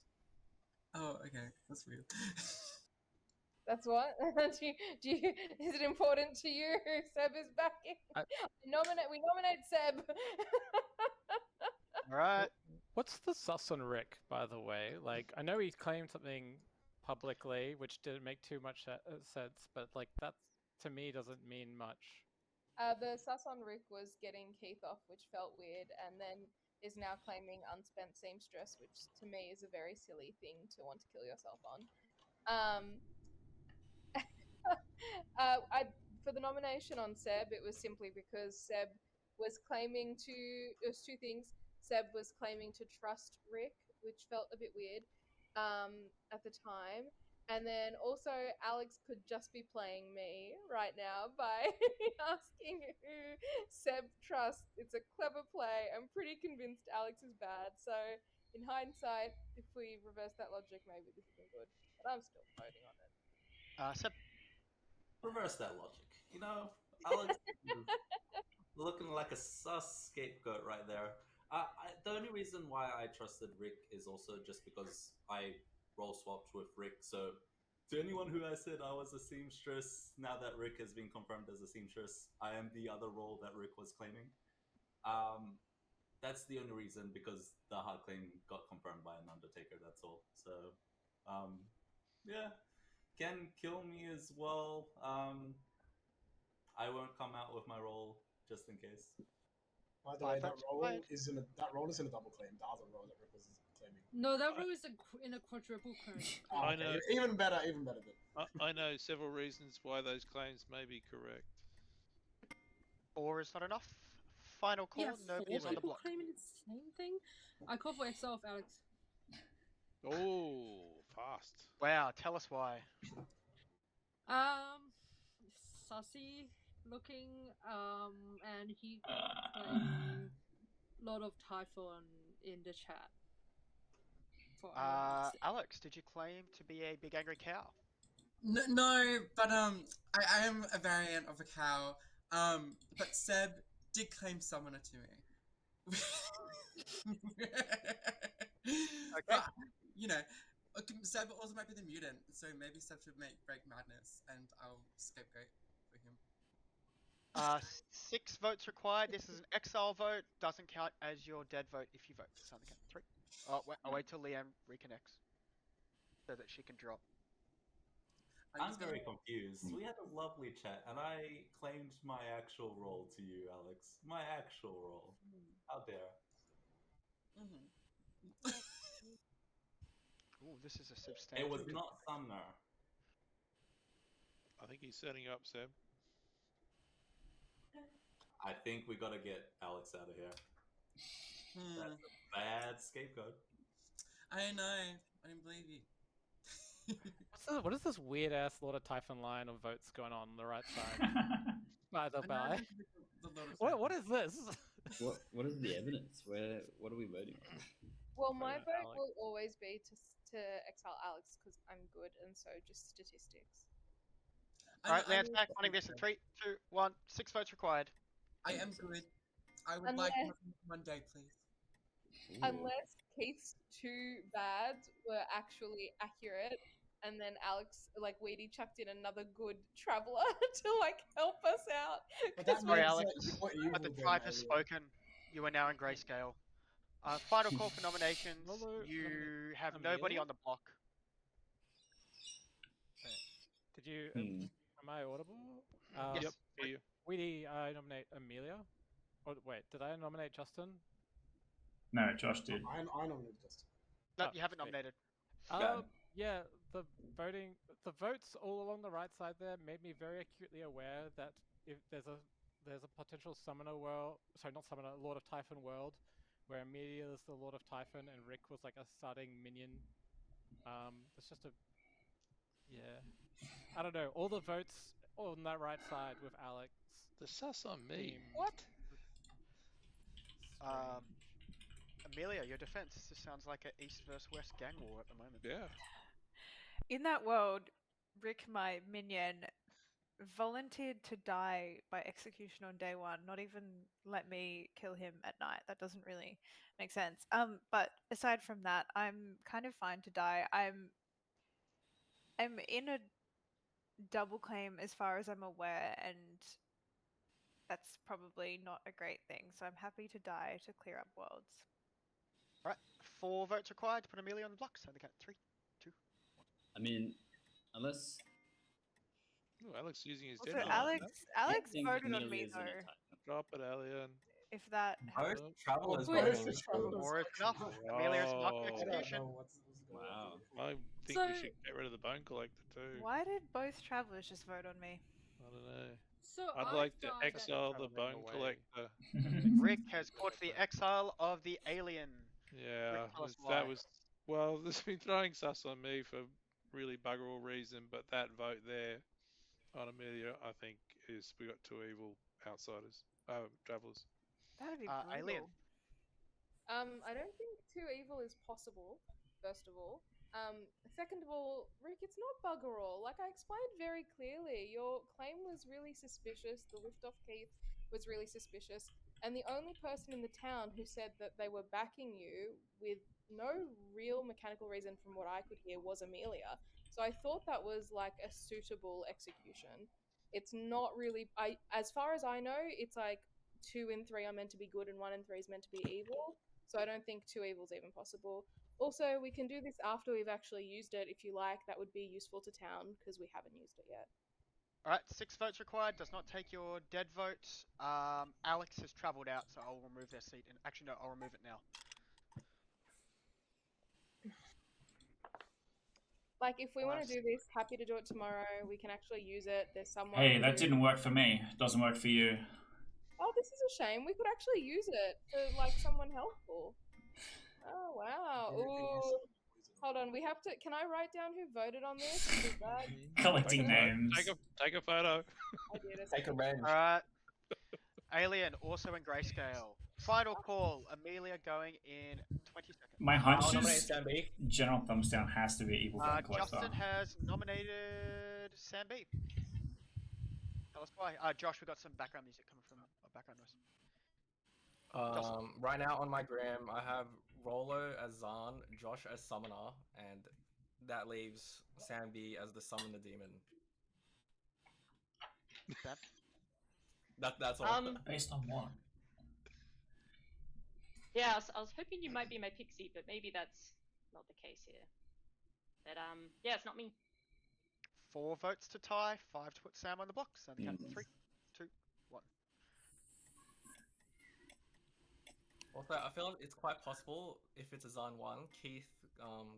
Oh, okay, that's weird. That's what? Is it important to you who Seb is backing? We nominate Seb. Alright. What's the sus on Rick, by the way? Like, I know he claimed something publicly, which didn't make too much sense, but like that to me doesn't mean much. The sus on Rick was getting Keith off, which felt weird, and then is now claiming unspent seamstress, which to me is a very silly thing to want to kill yourself on. For the nomination on Seb, it was simply because Seb was claiming to. It was two things. Seb was claiming to trust Rick, which felt a bit weird at the time. And then also, Alex could just be playing me right now by asking who Seb trusts. It's a clever play. I'm pretty convinced Alex is bad. So, in hindsight, if we reverse that logic, maybe this isn't good. But I'm still voting on it. Seb. Reverse that logic. You know, Alex is looking like a sus scapegoat right there. The only reason why I trusted Rick is also just because I role swapped with Rick. So, to anyone who has said I was a seamstress, now that Rick has been confirmed as a seamstress, I am the other role that Rick was claiming. That's the only reason, because the hard claim got confirmed by an Undertaker. That's all. So, yeah. Can kill me as well. I won't come out with my role just in case. By the way, that role isn't a double claim. The other role that Rick was claiming. No, that role is in a quadruple claim. I know. Even better. I know several reasons why those claims may be correct. 4 is not enough. Final call. Yeah, Nobody is on the block. claiming the same thing. I call for exile of Alex. Oh, fast. Wow, tell us why. Sussy looking, and he claimed a lot of typhon in the chat. For Alex, did you claim to be a big angry cow? No, but I am a variant of a cow. But Seb did claim summoner to me. Okay. But, you know, Seb also might be the mutant, so maybe Seb should break madness, and I'll scapegoat for him. 6 votes required. This is an exile vote. Doesn't count as your dead vote if you vote. It's on the count of 3. I'll wait till Liam reconnects so that she can drop. I'm just gonna- very confused. We had a lovely chat, and I claimed my actual role to you, Alex. My actual role. How dare. Mhm. Ooh, this is a It substantial. was not Sumner. I think he's setting up, Sam. I think we gotta get Alex out of here. Hmm. That's a bad scapegoat. I know. I didn't believe you. What is this weird ass Lord of Typhon line of votes going on the right side? By the I know by. this is the Lord of What Typhon. is this? What is the evidence? What are we voting on? Well, my Vote vote Alex. will always be to exile Alex because I'm good, and so just statistics. Alright, Lance, will- back running this in 3, 2, 1. 6 votes required. I am good. I would like Unless- one day, please. Unless Keith's two bads were actually accurate, and then Alex, like Weedy, chucked in another good traveler to like help us out. But that 'cause Sorry, we- Alex, What evil but the then, tribe has alien? spoken. You are now in grayscale. Final call for nominations. Rolo You have nominate nobody Amelia? on the block. Did you? Hmm. Am I audible? Yes. Yep. Hear you. Weedy, I nominate Amelia. Or wait, did I nominate Justin? No, Josh did. I nominated Justin. No, Oh, you haven't sweet. nominated. Yeah, the votes all along the right side there made me very acutely aware that if there's a potential summoner world, sorry, not summoner, Lord of Typhon world, where Amelia is the Lord of Typhon and Rick was like a starting minion. It's just yeah, I don't know. All the votes on that right side with Alex. The sus on me. seem What? Um, strange. Amelia, your defense. This sounds like an East versus West gang war at the moment. Yeah. In that world, Rick, my minion, volunteered to die by execution on day one, not even let me kill him at night. That doesn't really make sense. But aside from that, I'm kind of fine to die. I'm in a double claim as far as I'm aware, and that's probably not a great thing. So I'm happy to die to clear up worlds. Alright, 4 votes required to put Amelia on the block. So they got 3, 2. I mean, unless Ooh, Alex using his Also, dead Alex think voted on me Amelia's in a though. type. Drop it, Alien. If that helps. Both travelers Wait, voting. it's travelers. More is enough. Amelia's marked for Oh. I don't execution. know what's going Wow. on. I think So- we should get rid of the bone collector too. Why did both travelers just vote on me? I don't know. So I'd I've like to died- exile the Travelling bone away. collector. Rick has called for the exile of the alien. Yeah, tell us that why. was well. There's been throwing sus on me for really bugger all reason, but that vote there on Amelia, I think, is we got two evil outsiders, travelers. That'd be brutal. Alien. I don't think two evil is possible. First of all, second of all, Rick, it's not bugger all. Like I explained very clearly, your claim was really suspicious. The liftoff Keith was really suspicious, and the only person in the town who said that they were backing you with no real mechanical reason, from what I could hear, was Amelia. So I thought that was like a suitable execution. It's not really. As far as I know, it's like 2 and 3 are meant to be good, and 1 and 3 is meant to be evil. So I don't think two evils even possible. Also, we can do this after we've actually used it if you like. That would be useful to town because we haven't used it yet. Alright, 6 votes required. Does not take your dead votes. Alex has travelled out, so I'll remove their seat. And actually, no, I'll remove it now. Like, if we want to Last- do this, happy to do it tomorrow. We can actually use it. There's someone. Hey, that who- didn't work for me. Doesn't work for you. Oh, this is a shame. We could actually use it for like someone helpful. Oh wow. Ooh. Hold on. We have to. Can I write down who voted on this? Is that... Collecting names. Take a photo. I did it. Take a revenge. Alright. Alien, also in grayscale. Final call. Amelia going in 20 seconds. My I'll hunch nominate is Sam B. general thumbs down has to be evil bone collector. Justin has nominated Sam B. Tell us why. Josh, we got some background music coming from background noise. Right now on my gram, I have Rolo as Xaaren't, Josh as Summoner, and that leaves Sam B as the Summoner Demon. Sam? That's all. Based on what? Yeah, I was hoping you might be my pixie, but maybe that's not the case here. But yeah, it's not me. 4 votes to tie, 5 to put Sam on the block. So the count of Mm. 3, 2, 1. Also, I feel like it's quite possible if it's a Zan 1, Keith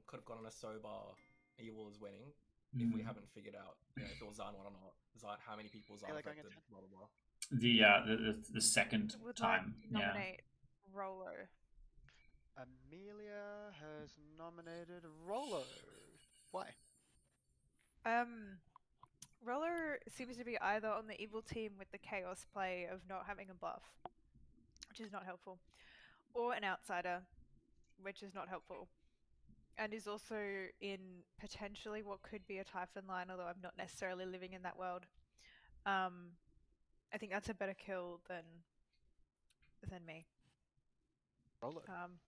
could have gone on a sober evil is winning if we haven't figured out if it was Zan 1 or not. Zan, how many people Zan Feel like going affected, into- blah blah blah. The second Would time. like to nominate Rolo. Amelia has nominated Rolo. Why? Rolo seems to be either on the evil team with the chaos play of not having a buff, which is not helpful, or an outsider, which is not helpful, and is also in potentially what could be a Typhon line, although I'm not necessarily living in that world. I think that's a better kill than me. Rolo.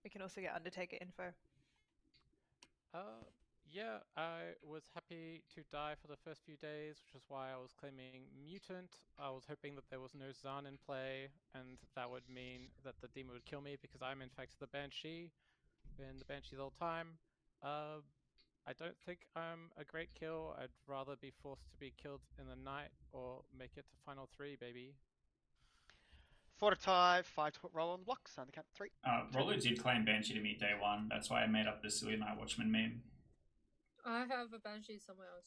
We can also get Undertaker info. Yeah, I was happy to die for the first few days, which is why I was claiming Mutant. I was hoping that there was no Xaaren't in play, and that would mean that the demon would kill me because I'm in fact the Banshee, been the Banshee the whole time. I don't think I'm a great kill. I'd rather be forced to be killed in the night or make it to final 3, baby. 4 to tie, 5 to put Rolo on the block. So the count of 3. Rolo did claim Banshee to me day 1. That's why I made up the silly Night Watchman meme. I have a Banshee somewhere else.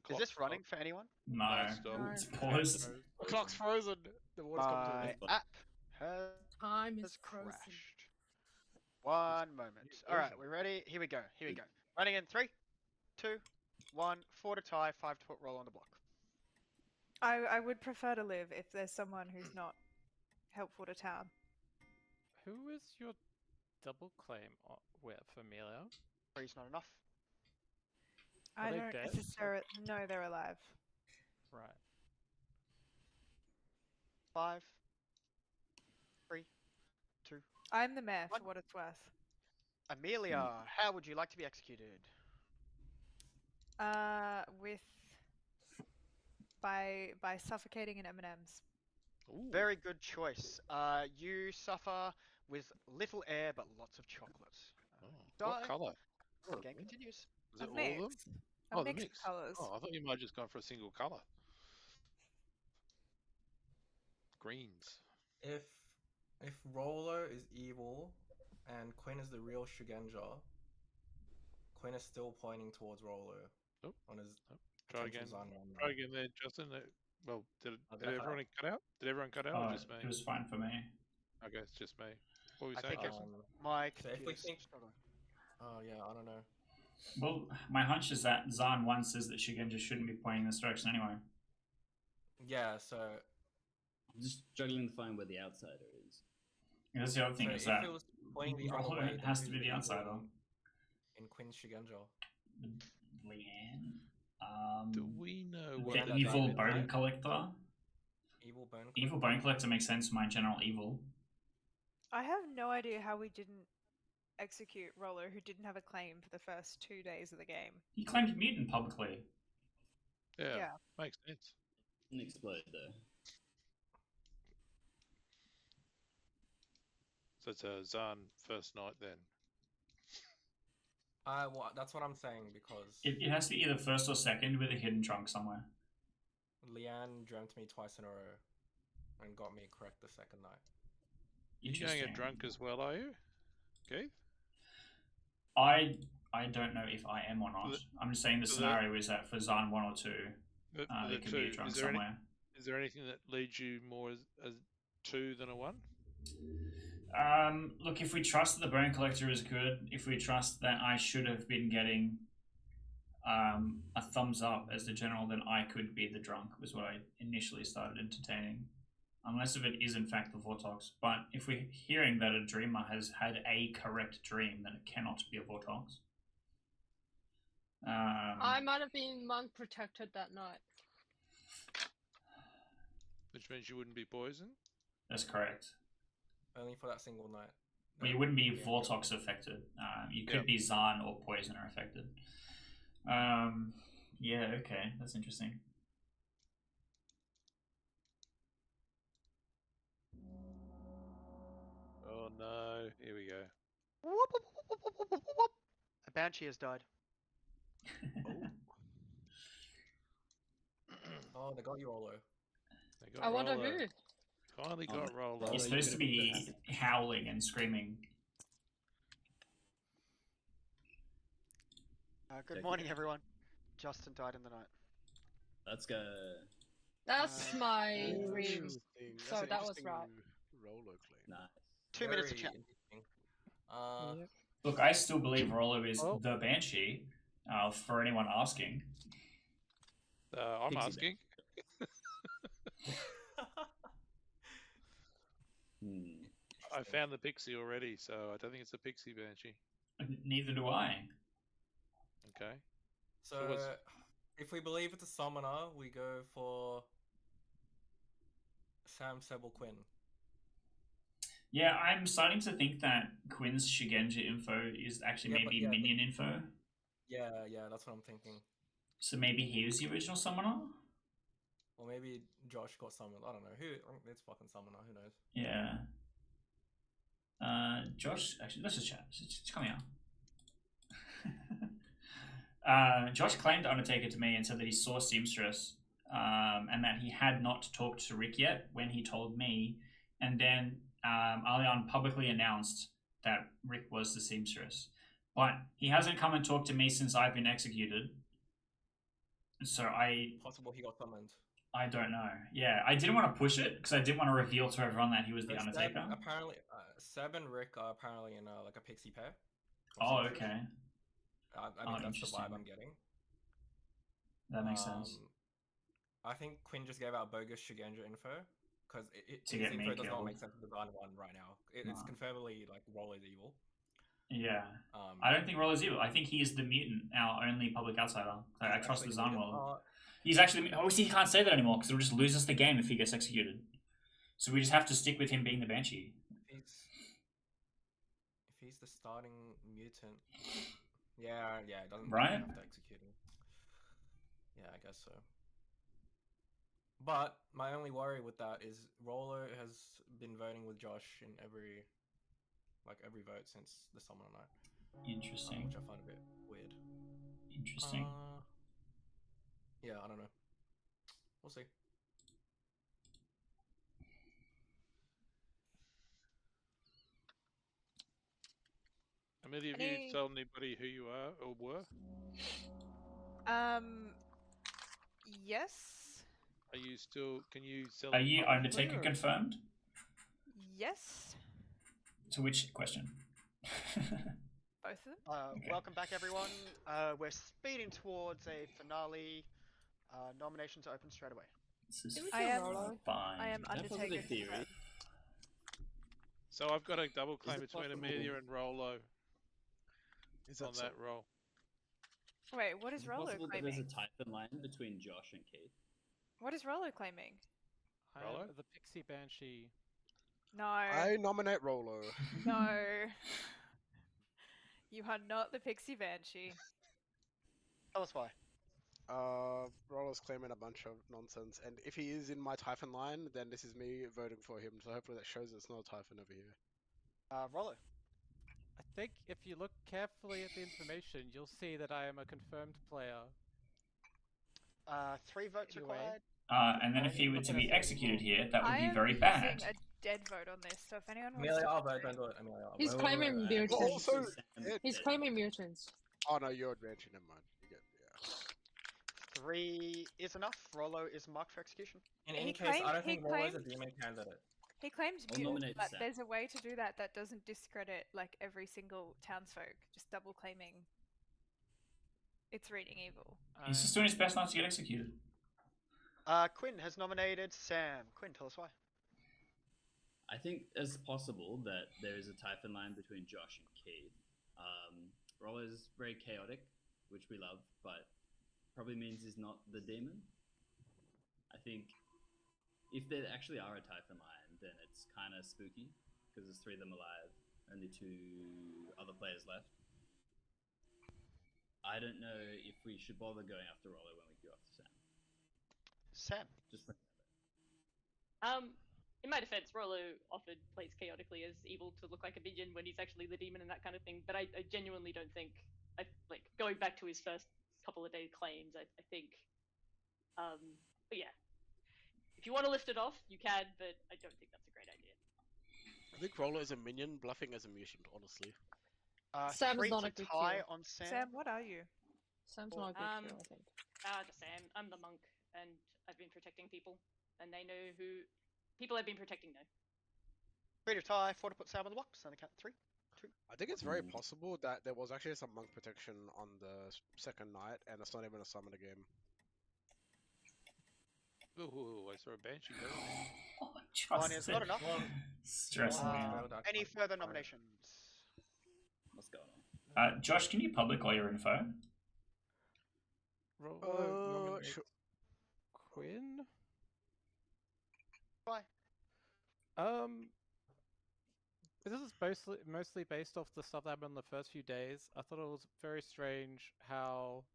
Is this running for anyone? No, No. it's paused. The clock's frozen. The water's come to My an end. app has Time is frozen. crashed. 1 moment. Alright, we're ready. Here we go. Running in 3, 2, 1. 4 to tie, 5 to put Rolo on the block. I would prefer to live if there's someone who's not helpful to town. Who is your double claim with, Amelia? 3's not enough. I they don't dead? necessarily know they're alive. Right. 5, 3, 2. I'm the mayor for what it's worth. Amelia, how would you like to be executed? By suffocating in M&Ms. Very good choice. You suffer with little air but lots of chocolate. What Die. colour? The game continues. Is it all of them? A Oh, the mix mix. of colours. Oh, I thought you might have just gone for a single colour. Greens. If Rolo is evil and Quinn is the real Shugenja, Quinn is still pointing towards Rolo on his Try potential again. Zan 1. Try again there, Justin. Well, did did I cut everyone cut out? Did everyone cut out or just me? It was fine for me. Okay, it's just me. What were you I saying, think Justin? my So if we computer's think, struggling. oh yeah, I don't know. Well, my hunch is that Xaaren't 1 says that Shugenja shouldn't be pointing in this direction anyway. Yeah, so I'm just struggling to find where the outsider is. And that's the other thing so is if that it was pointing the other Rolo way, then has to who's be the evil outsider. in Quinn's Shugenja. Leanne. Do we know what The the evil demon bone is? collector. Evil bone. Evil bone collector makes sense for my general evil. I have no idea how we didn't execute Rolo, who didn't have a claim for the first 2 days of the game. He claimed mutant publicly. Yeah, makes sense. Didn't explode though. So it's a Zan first night then. Well, that's what I'm saying because It has to be either first or second with a hidden trunk somewhere. Leanne dreamt me twice in a row and got me correct the second night. You're going to get drunk as well, are you, Keith? I don't know if I am or not. I'm just saying the scenario is that for Zan 1 or 2, it could be a drunk somewhere. Is there anything that leads you more as 2 than a 1? Look, if we trust that the Bone Collector is good, if we trust that I should have been getting a thumbs up as the general, then I could be the drunk, was what I initially started entertaining. Unless if it is in fact the Vortox. But if we're hearing that a dreamer has had a correct dream, then it cannot be a Vortox. I might have been monk protected that night. Which means you wouldn't be poisoned? That's correct. Only for that single night. Well, you wouldn't be Vortox affected. You could be Xaaren't or Poisoner affected. Yeah, okay, that's interesting. Oh no, here we go. A Banshee has died. Oh, they got you, Rolo. They got I wonder Rolo. who. Finally Oh, got Rolo. Rolo, You're you're supposed to gonna be be howling and screaming. Good Check morning, it. everyone. Justin died in the night. Let's go. That's my Ooh, dream. interesting. So That's an that was interesting right. Rolo claim. Nice. 2 minutes to Very chat. interesting. Yep. Look, I still believe Rollo is Oh. the Banshee, for anyone asking. I'm Pixie asking. I found the Pixie already, so I don't think it's a Pixie Banshee. Neither do I. Okay. So, what's- if we believe it's a summoner, we go for Sam Sebel Quinn. Yeah, I'm starting to think that Quinn's Shigenja info is actually Yeah, but maybe yeah, but- minion info. Yeah, that's what I'm thinking. So maybe he was the original summoner? Or maybe Josh got summoned. I don't know. It's fucking summoner. Who knows? Yeah. Josh, actually, let's just chat. Just come here. Josh claimed Undertaker to me and said that he saw Seamstress, and that he had not talked to Rick yet when he told me, and then Alian publicly announced that Rick was the Seamstress. But he hasn't come and talked to me since I've been executed. So Possible he got summoned. I don't know. Yeah, I didn't want to push it because I didn't want to reveal to everyone that he was the So Undertaker. Seb and Rick are apparently in like a pixie pair. Oh, okay. I mean, that's the vibe I'm getting. That makes sense. I think Quinn just gave out bogus Shigenja info because To his get me info does not killed. make sense to design one right now. It's confirmably like Rollo's evil. Yeah. I don't think Rollo's evil. I think he is the mutant, our only public outsider. I trust the Zan world. He's actually. Obviously, he can't say that anymore because it'll just lose us the game if he gets executed. So we just have to stick with him being the Banshee. If he's the starting mutant. Yeah, it doesn't Right? have to execute him. Yeah, I guess so. But my only worry with that is Rollo has been voting with Josh in every vote since the summoner night. Interesting. Which I find a bit weird. Interesting. Yeah, I don't know. We'll see. Amelia, have you told anybody who you are or were? Yes. Are you still? Can you sell? Are it you publicly, Undertaker or- confirmed? Yes. To which question? Both of them. Okay. Welcome back, everyone. We're speeding towards a finale. Nominations open straight away. I am fine. I am Undertaker confirmed. So I've got a double claim it between possible- Amelia and Rollo Is on that that roll. Wait, what is Is it Rollo possible that there's claiming? a Typhon line between Josh and Keith? What is Rollo claiming? I Rollo? am the Pixie Banshee. No. I nominate Rolo. No. You are not the Pixie Banshee. Tell us why. Rolo's claiming a bunch of nonsense, and if he is in my Typhon line, then this is me voting for him. So hopefully that shows it's not a Typhon over here. Rollo. I think if you look carefully at the information, you'll see that I am a confirmed player. 3 votes Anyway. required. And then if he were to be executed here, that would I be am very using bad. a dead vote on this, so if anyone wants Amelia, to I'll vote. Don't do it. Amelia, I'll He's vote. claiming mutants. Also, He's claiming mutants. oh no, you're Banshee. Never mind. You get 3 is enough. Rollo is marked for execution. In He any case, claimed- I don't he think Rollo's a claimed- demon candidate. He claims I'll mutant, nominate but Sam. there's a way to do that that doesn't discredit like every single townsfolk. Just double claiming it's reading evil. He's just doing his best not to get executed. Quinn has nominated Sam. Quinn, tell us why. I think it's possible that there is a Typhon line between Josh and Keith. Rollo's very chaotic, which we love, but probably means he's not the demon. I think if there actually are a Typhon line, then it's kind of spooky because there's 3 of them alive, only 2 other players left. I don't know if we should bother going after Rollo when we go after Sam. Sam. Just In my defense, Rollo often plays chaotically as evil to look like a minion when he's actually the demon and that kind of thing. But I genuinely don't think, like going back to his first couple of day claims, I think But yeah, if you want to lift it off, you can, but I don't think that's a great idea. I think Roller is a minion, bluffing as a mutant, honestly. Sam is 3 not to a good tie hero. on Sam. Sam, what are you? Sam's not a good hero, I think. Just Sam. I'm the monk, and I've been protecting people, and they know who people I've been protecting know. 3 to tie, 4 to put Sam on the box, and the count 3, 2. I think it's very possible that there was actually some monk protection on the second night, and it's not even a summoner game. Ooh, I saw a banshee go. One is not enough. Stressing me out. Any further nominations? What's going on? Josh, can you public all your info? Sure. Quinn? Why? This is mostly based off the stuff that happened in the first few days. I thought it was very strange how,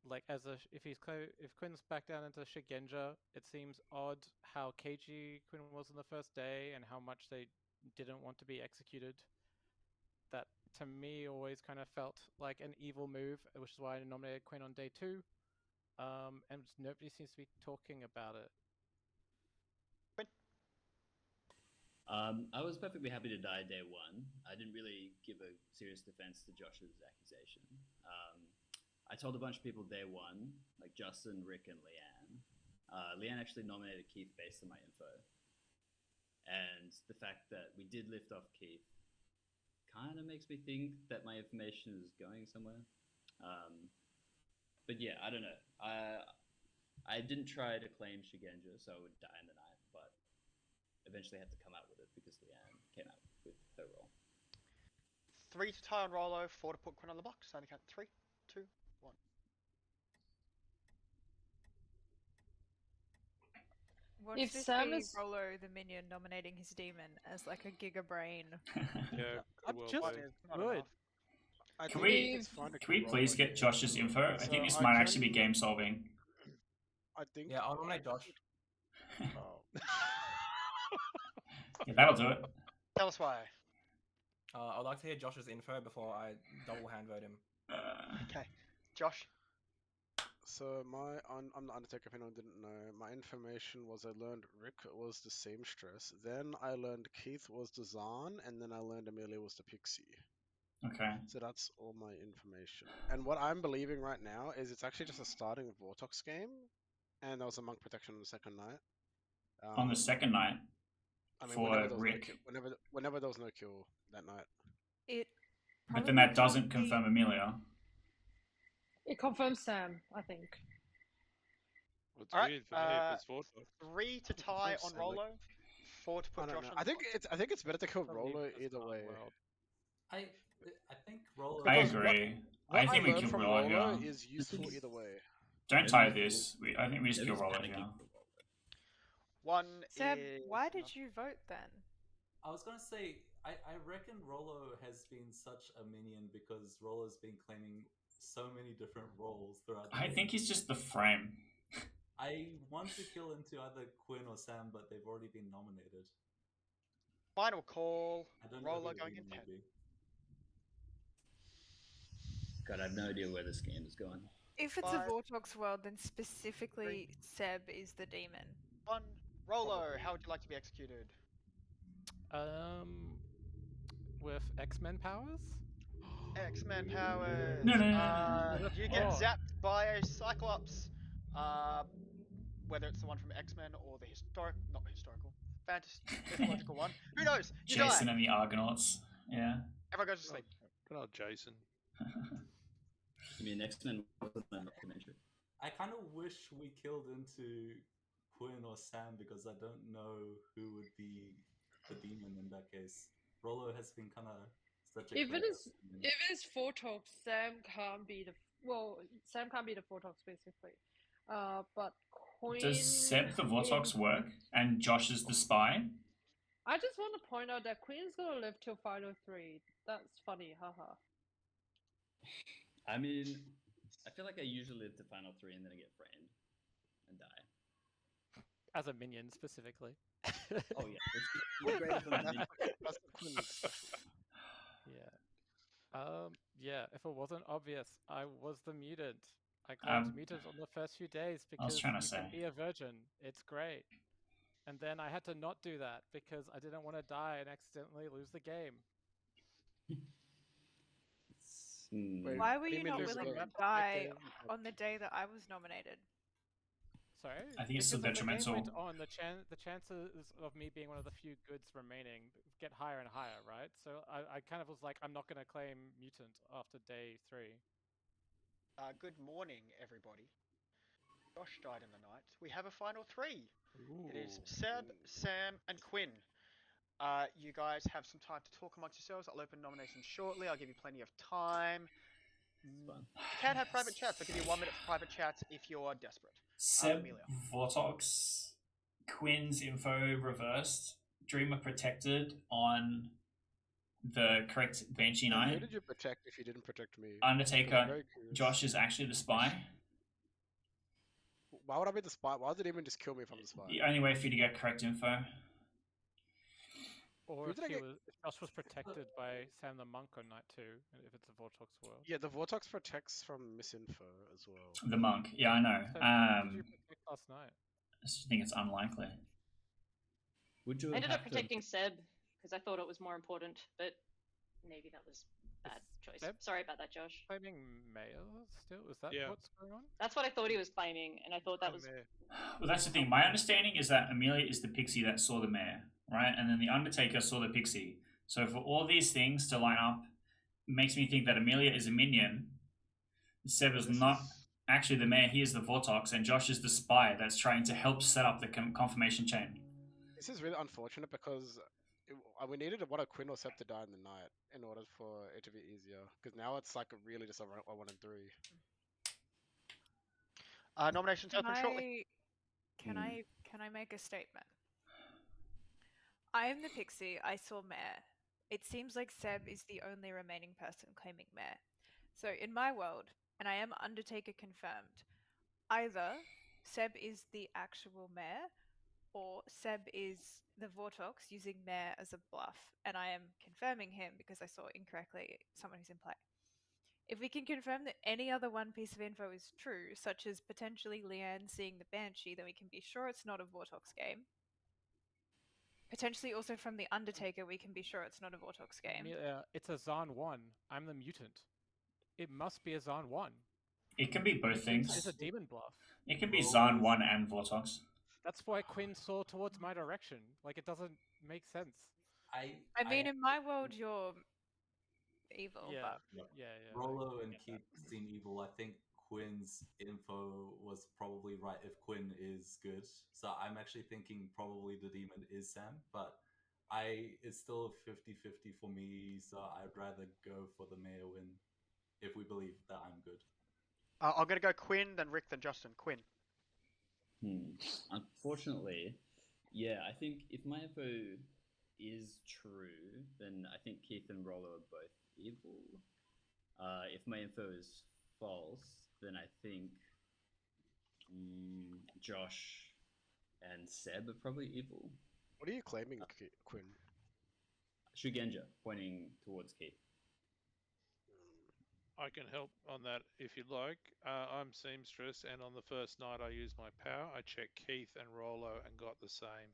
like, if Quinn's back down into Shigenja, it seems odd how cagey Quinn was in the first day and how much they didn't want to be executed. That, to me, always kind of felt like an evil move, which is why I nominated Quinn on day 2. And nobody seems to be talking about it. I was perfectly happy to die day 1. I didn't really give a serious defense to Josh's accusation. I told a bunch of people day 1, like Justin, Rick, and Leanne. Leanne actually nominated Keith based on my info. And the fact that we did lift off Keith kind of makes me think that my information is going somewhere. But yeah, I don't know. I didn't try to claim Shigenja, so I would die in the night, but eventually had to come out with it because Leanne came out with her role. 3 to tie on Rolo, 4 to put Quinn on the box, and the count 3, 2, 1. Watch If this Sam be is- Rolo the minion nominating his demon as like a giga brain. Yeah, I'm well just played. good. Can we please get Josh's info? I think this might actually be game solving. I think. Yeah, I'll nominate Josh. Yeah, that'll do it. Tell us why. I'd like to hear Josh's info before I double hand vote him. Okay, Josh. So I'm the Undertaker. If anyone didn't know, my information was I learned Rick was the seamstress. Then I learned Keith was the Xaaren't, and then I learned Amelia was the Pixie. Okay. So that's all my information. And what I'm believing right now is it's actually just a starting Vortox game, and there was a monk protection on the second night. On the second night. I mean, for Rick. Whenever there was no kill that night. But then that doesn't confirm Amelia. It confirms Sam, I think. Well, it's All right, weird for me if it's Vortex. 3 to tie on Rolo, 4 to put Josh on. I think it's better to kill Rolo either way. I think Rolo. I agree. I think we kill Rolo here. Is useful either way. Don't tie this. I think we just kill Rolo here. 1 Sam, is... why did you vote then? I was gonna say I reckon Rolo has been such a minion because Rolo's been claiming so many different roles throughout the I game. think he's just the frame. I want to kill into either Quinn or Sam, but they've already been nominated. Final call. I don't know Rolo who the going in winner 10. would be. God, I have no idea where this game is going. If it's 5, a Vortox world, then specifically Seb is the demon. 1. Rolo, how would you like to be executed? With X-Men powers? X-Men powers. No. You get Oh. zapped by a Cyclops. Whether it's the one from X-Men or the not historical, mythological one. Who knows? You Jason die. and the Argonauts. Yeah. Everyone goes to sleep. Good old Jason. You mean X-Men wasn't a documentary? I kind of wish we killed into Quinn or Sam because I don't know who would be the demon in that case. Rolo has been kind of such a. If it is Vortox, Sam can't be the Vortox basically. But Queen. Does Seb the Vortox work? And Josh is the spy? I just want to point out that Queen's gonna live till final 3. That's funny, haha. I mean, I feel like I usually live to final 3 and then I get framed and die. As a minion, specifically. Oh yeah, it's great for me. That's the Quinn special. Yeah. Yeah, if it wasn't obvious, I was the mutant. I claimed mutant on the first few days I was because trying to you say. can be a virgin. It's great. And then I had to not do that because I didn't want to die and accidentally lose the game. Wait, Why what were do you mean not lose the willing to game? die on the day that I was nominated? Sorry? I think it's still because as the game detrimental. went on, the chances of me being one of the few goods remaining get higher and higher, right? So I kind of was like, I'm not going to claim mutant after day 3. Good morning, everybody. Josh died in the night. We have a final 3. It is Seb, Sam, and Quinn. You guys have some time to talk amongst yourselves. I'll open nominations shortly. I'll give you plenty of time. You can have private chats. I'll give you 1 minute for private chats if you're desperate. Seb Amelia. Vortox, Quinn's info reversed, Dreamer protected on the correct Banshee Who Knight. did you protect if you didn't protect me? Undertaker, Josh is actually the spy. Why would I be the spy? Why did it even just kill me if I'm the spy? The only way for you to get correct info. Or if Josh was protected by Sam the Monk on night 2, if it's a Vortox world. Yeah, the Vortox protects from misinfo as well. The Monk, yeah, I know. So who did you protect last night? I just think it's unlikely. Would you I ended have up protecting Seb because I thought it was more important, but maybe that was bad choice. Seb? Sorry about that, Josh. Claiming mail still? Is that Yeah. what's going on? That's what I thought he was claiming, and I thought that was. Well, that's the thing. My understanding is that Amelia is the pixie that saw the mayor, right? And then the Undertaker saw the pixie. So for all these things to line up, makes me think that Amelia is a minion. Seb is not actually the mayor. He is the Vortox, and Josh is the spy that's trying to help set up the confirmation chain. This is really unfortunate because we needed one of Quinn or Seb to die in the night in order for it to be easier. Because now it's like really just a 1 and 3. Nominations open shortly. Can I make a statement? I am the pixie. I saw Mare. It seems like Seb is the only remaining person claiming Mare. So in my world, and I am Undertaker confirmed, either Seb is the actual Mare, or Seb is the Vortox using Mare as a bluff, and I am confirming him because I saw incorrectly someone who's in play. If we can confirm that any other one piece of info is true, such as potentially Leanne seeing the Banshee, then we can be sure it's not a Vortox game. Potentially also from the Undertaker, we can be sure it's not a Vortox game. It's a Xaaren't 1. I'm the mutant. It must be a Xaaren't 1. It can be both things. It's a demon bluff. It can be Xaaren't 1 and Vortox. That's why Quinn saw towards my direction. Like, it doesn't make sense. I mean, in my world, you're evil, Yeah. but... Yeah. Rolo and Keith seem evil. I think Quinn's info was probably right if Quinn is good. So I'm actually thinking probably the demon is Sam, but it's still 50-50 for me, so I'd rather go for the mayor win if we believe that I'm good. I'm going to go Quinn, then Rick, then Justin. Quinn. Unfortunately, yeah, I think if my info is true, then I think Keith and Rolo are both evil. If my info is false, then I think Josh and Seb are probably evil. What are you claiming, Quinn? Shugenja, pointing towards Keith. I can help on that if you'd like. I'm Seamstress, and on the first night I used my power. I checked Keith and Rolo and got the same.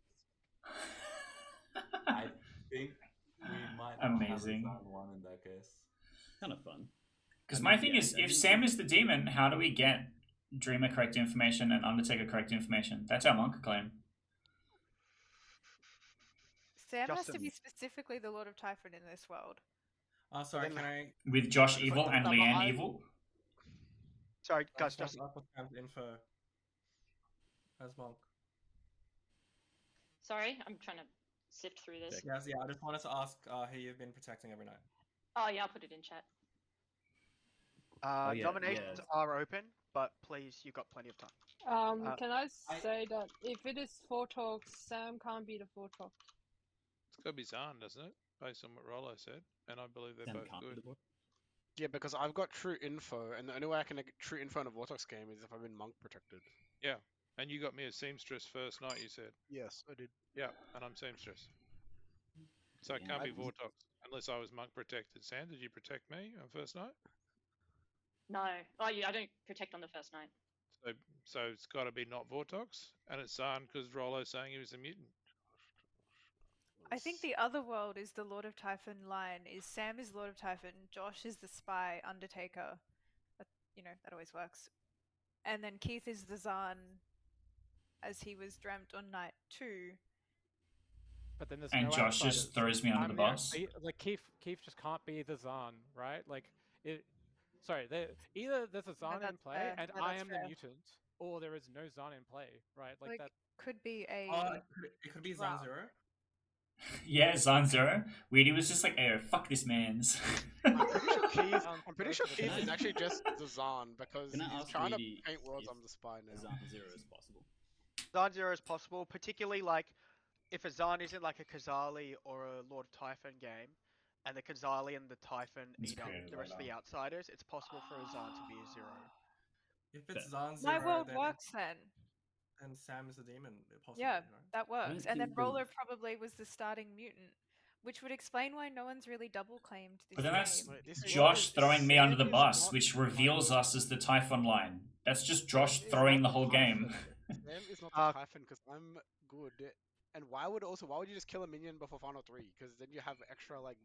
I think we might not have a Xaaren't 1 in that case. Kind of fun. Because my thing is, if Sam is the demon, how do we get Dreamer correct information and Undertaker correct information? That's our monk claim. Sam has to be specifically the Lord of Typhon in this world. Sorry, can I... With Josh evil and Leanne evil? Sorry, guys, Justin. Info as monk. Sorry, I'm trying to sift through this. Yes, yeah, I just wanted to ask who you've been protecting every night. Oh yeah, I'll put it in chat. Nominations are open, but please, you've got plenty of time. Can I say that if it is Vortox, Sam can't be the Vortox? It's got to be Xaaren't, doesn't it? Based on what Rolo said, and I believe they're both good. Yeah, because I've got true info, and the only way I can get true info in a Vortox game is if I've been monk protected. Yeah, and you got me as Seamstress first night, you said? Yes, I did. Yeah, and I'm Seamstress. So it can't be Vortox, unless I was monk protected. Sam, did you protect me on first night? No. Oh, yeah, I don't protect on the first night. So it's got to be not Vortox, and it's Xaaren't because Rollo's saying he was a mutant. I think the other world is the Lord of Typhon line. Is Sam is Lord of Typhon, Josh is the spy, Undertaker. That always works. And then Keith is the Zahn, as he was dreamt on night 2. But then there's And no Josh outsiders. just throws me under the bus. Like Keith just can't be the Zahn, right? Like either there's a Zahn in play and I am the mutant, or there is no Zahn in play, right? Like that could be a. It could be Zahn Zero. Yeah, Zahn Zero. Weedy was just like, "Oh, fuck this man's." I'm pretty sure Keith is actually just the Zahn because he's trying to paint worlds on the spy now. Zahn Zero is possible. Zahn Zero is possible, particularly like if a Zahn isn't like a Kazali or a Lord of Typhon game, and the Kazali and the Typhon eat up the rest of the outsiders, it's possible for a Zahn to be a 0. If it's Zahn Zero, My world works then. And Sam is a demon, possibly. Yeah, you know? that works. And then Roller probably was the starting mutant, which would explain why no one's really double claimed this But then that's game. Josh throwing me under the bus, which reveals us as the Typhon line. That's just Josh throwing the whole game. Sam is not the Typhon because I'm good. And why would you just kill a minion before Final 3? Because then you have extra like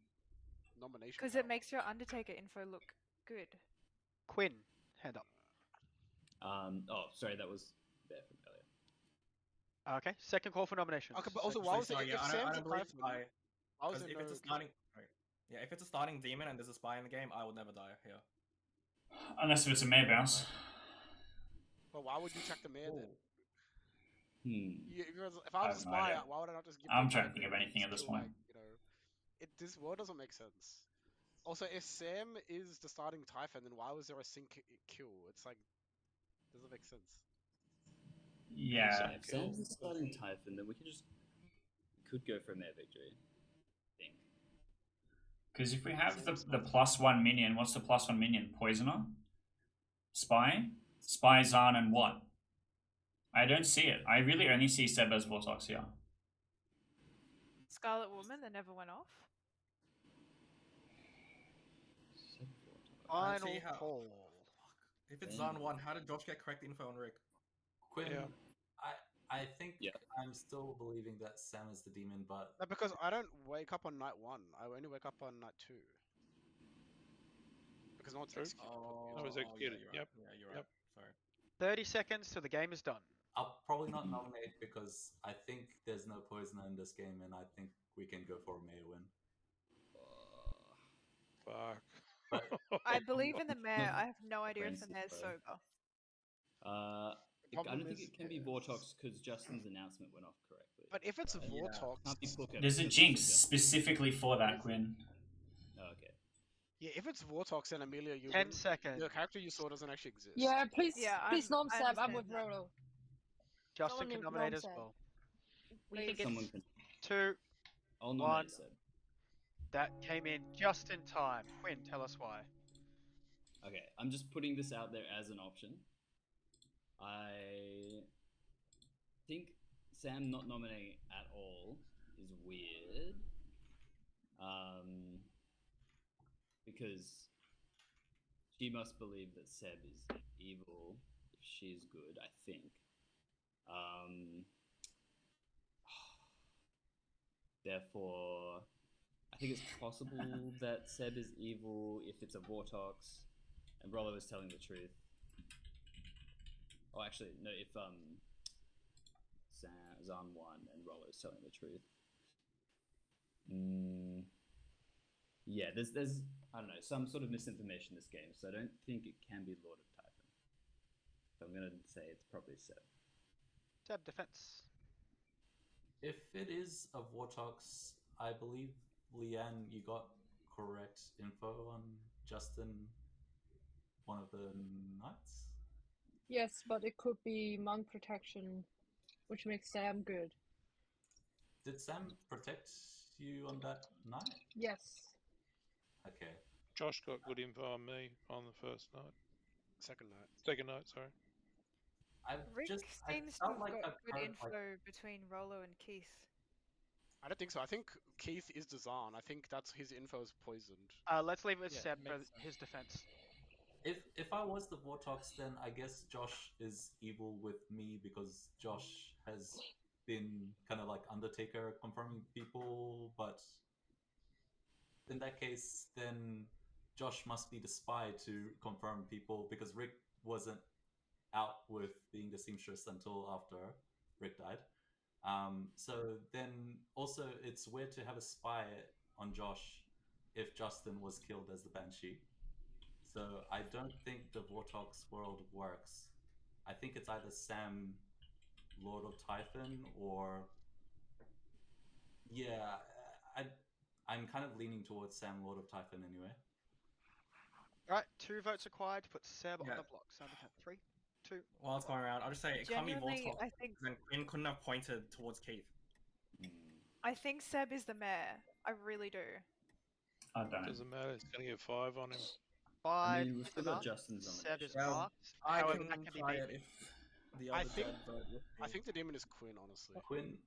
nomination. Because it makes your Undertaker info look good. Quinn, hand up. Oh, sorry, that was there from earlier. Okay, second call for nominations. Okay, but also, why was it? If Sam's a Typhon, if it's a starting demon and there's a spy in the game, I will never die here. Unless if it's a Mare Bounce. But why would you check the Mare then? If I I have was a no spy, idea. why would I not just give? I'm trying to think of anything at this point. This world doesn't make sense. Also, if Sam is the starting Typhon, then why was there a sync kill? It's like doesn't make sense. Yeah. If Sam's the starting Typhon, then we could go for a Mare Victory. I think. Because if we have the +1 minion, what's the +1 minion? Poisoner? Spy? Spy, Zahn, and what? I don't see it. I really only see Seb as Vortox here. Scarlet Woman that never went off. Final call. If it's Zahn 1, how did Josh get correct info on Rick? Quinn, I think I'm still believing that Sam is the demon, but No, because I don't wake up on night 1. I only wake up on night 2. Because no one's executed. No one's executed. Yeah, Yep. you're right. Sorry. 30 seconds till the game is done. I'll probably not nominate because I think there's no poisoner in this game, and I think we can go for a Mare win. Fuck. I believe in the Mare. I have no idea if the Mare's sober. I don't think it can be Vortox because Justin's announcement went off correctly. But if it's Vortox, There's a jinx specifically for that, Quinn. Oh, okay. Yeah, if it's Vortox and Amelia, 10 seconds. The character you saw doesn't actually exist. Yeah, please, please nom I Sam. I'm understand with that. Rolo. Justin Someone can nom nominate as Sam. well. We think Someone it's can. 2, I'll 1. nominate Seb. That came in just in time. Quinn, tell us why. Okay, I'm just putting this out there as an option. I think Sam not nominating at all is weird. Because she must believe that Seb is evil if she's good, I think. Therefore, I think it's possible that Seb is evil if it's a Vortox and Rollo is telling the truth. Oh, actually, no, if Zahn won and Rollo is telling the truth. Yeah, there's I don't know, some sort of misinformation in this game, so I don't think it can be Lord of Typhon. So I'm gonna say it's probably Seb. Seb, defense. If it is a Vortox, I believe, Leanne, you got correct info on Justin, one of the knights? Yes, but it could be monk protection, which makes Sam good. Did Sam protect you on that night? Yes. Okay. Josh got good info on me on the first night. Second night. Second night, sorry. Rick seems to have got good info between Rollo and Keith. I don't think so. I think Keith is the Zahn. I think that's his info is poisoned. Let's leave it with Seb for his defense. If I was the Vortox, then I guess Josh is evil with me because Josh has been kind of like Undertaker confirming people, but in that case, then Josh must be the spy to confirm people because Rick wasn't out with being the seamstress until after Rick died. So then also it's weird to have a spy on Josh if Justin was killed as the Banshee. So I don't think the Vortox world works. I think it's either Sam, Lord of Typhon, or yeah, I I'm kind of leaning towards Sam, Lord of Typhon anyway. Alright, 2 votes required to put Seb on Yeah. the block. Sound the count. 3, 2. While it's going around, I'll just say it can't be Genuinely, Vortox. I think Then Quinn couldn't have pointed towards Keith. Seb is the mayor. I really do. I don't. Doesn't matter. It's going to get 5 on him. 5 we've is still got enough. Justin's Seb is nomination. marked. I However, can that can be try beat. it if the I other think dead vote was I me. think the demon is Quinn, honestly. Quinn,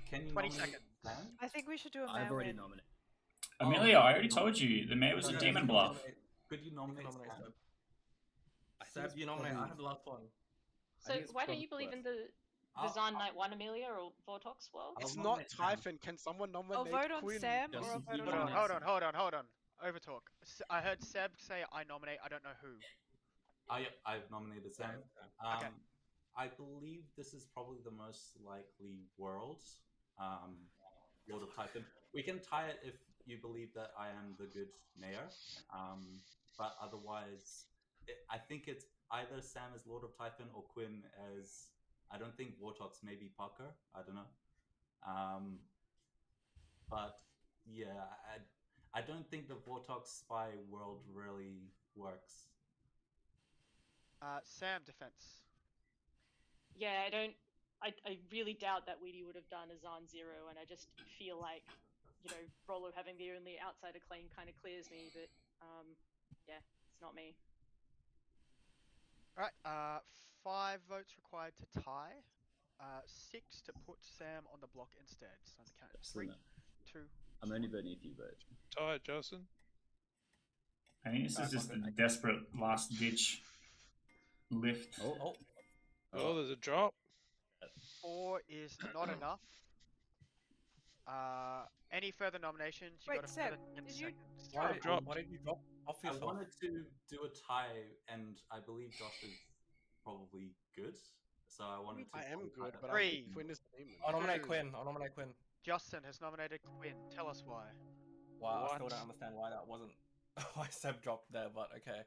can you 20 nominate seconds. Sam? I think we should do a I've mayor already win. nominated. Amelia, I already told you the mayor was a No, demon you can bluff. Could you nominate nominate Sam? Seb. Seb, you nominate. I have the last one. So why don't you believe in the Xaaren't Night 1, Amelia, or Vortox world? It's not Typhon. Can someone nominate I'll vote on Quinn? Sam or I'll vote on Hold on. Overtalk. I heard Seb say I nominate. I don't know who. I've nominated Sam. Okay. I believe this is probably the most likely world. Lord of Typhon. We can tie it if you believe that I am the good mayor. But otherwise, I think it's either Sam as Lord of Typhon or Quinn as. I don't think Wartox, maybe Parker. I don't know. But yeah, I don't think the Vortox spy world really works. Sam, defense. Yeah, I really doubt that Weedy would have done a Xaaren't 0, and I just feel like, Rollo having the only outsider claim kind of clears me, but yeah, it's not me. Alright, 5 votes required to tie. 6 to put Sam on the block instead. So the count. 3, 2. I'm only voting if you vote. Tie it, Justin. I think this is just a desperate last ditch lift. Oh, there's a drop. 4 is not enough. Any further nominations? You Wait, got a Seb, further 10 did you seconds. Why did you drop off I yourself? wanted to do a tie, and I believe Josh is probably good. So I wanted to. I am good, but I 3. think Quinn is the demon. I'll nominate Quinn. Justin has nominated Quinn. Tell us why. Wow, I still don't understand why that wasn't why Seb dropped there, but okay.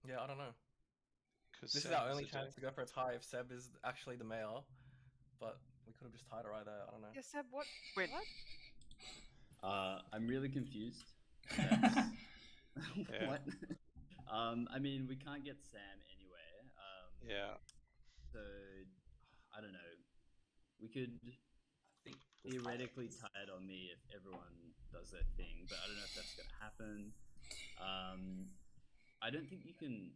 Yeah, I don't know. This is our only chance to go for a tie if Seb is actually the mayor, but we could have just tied it right there. I don't know. Yeah, Seb, what? Quinn. What? I'm really confused. What? I mean, we can't get Sam anywhere. Yeah. So, I don't know. We could theoretically tie it on me if everyone does their thing, but I don't know if that's going to happen. I don't think you can.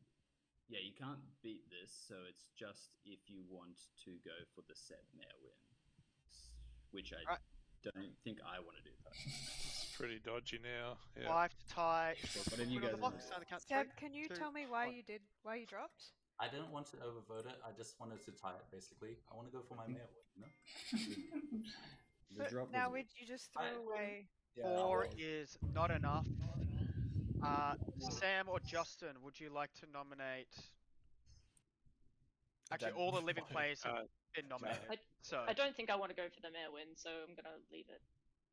Yeah, you can't beat this, so it's just if you want to go for the Seb mayor win, which I don't think I want to do personally. It's pretty dodgy now. Yeah. 5 to tie. What have you guys done? Seb, can you tell me why you dropped? I didn't want to overvote it. I just wanted to tie it. Basically, I want to go for my mayor win. But now would you just throw away? 4 is not enough. Sam or Justin, would you like to nominate? Actually, all the living players have been nominated. I don't think I want to go for the mayor win, so I'm gonna leave it.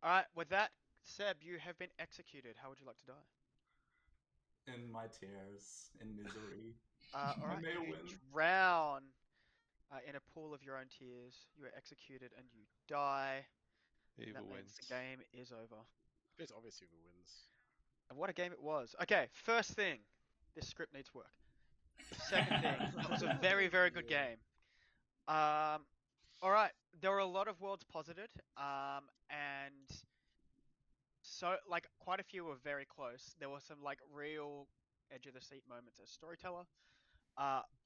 Alright, with that, Seb, you have been executed. How would you like to die? In my tears, in misery. Alright, mayor you win. drown in a pool of your own tears. You are executed and you die. Evil that means wins. the game is over. It's obvious Evil wins. And what a game it was. Okay, first thing, this script needs work. Second thing, it was a very, very good game. Alright, there were a lot of worlds posited, and so, quite a few were very close. There were some, real edge of the seat moments as storyteller,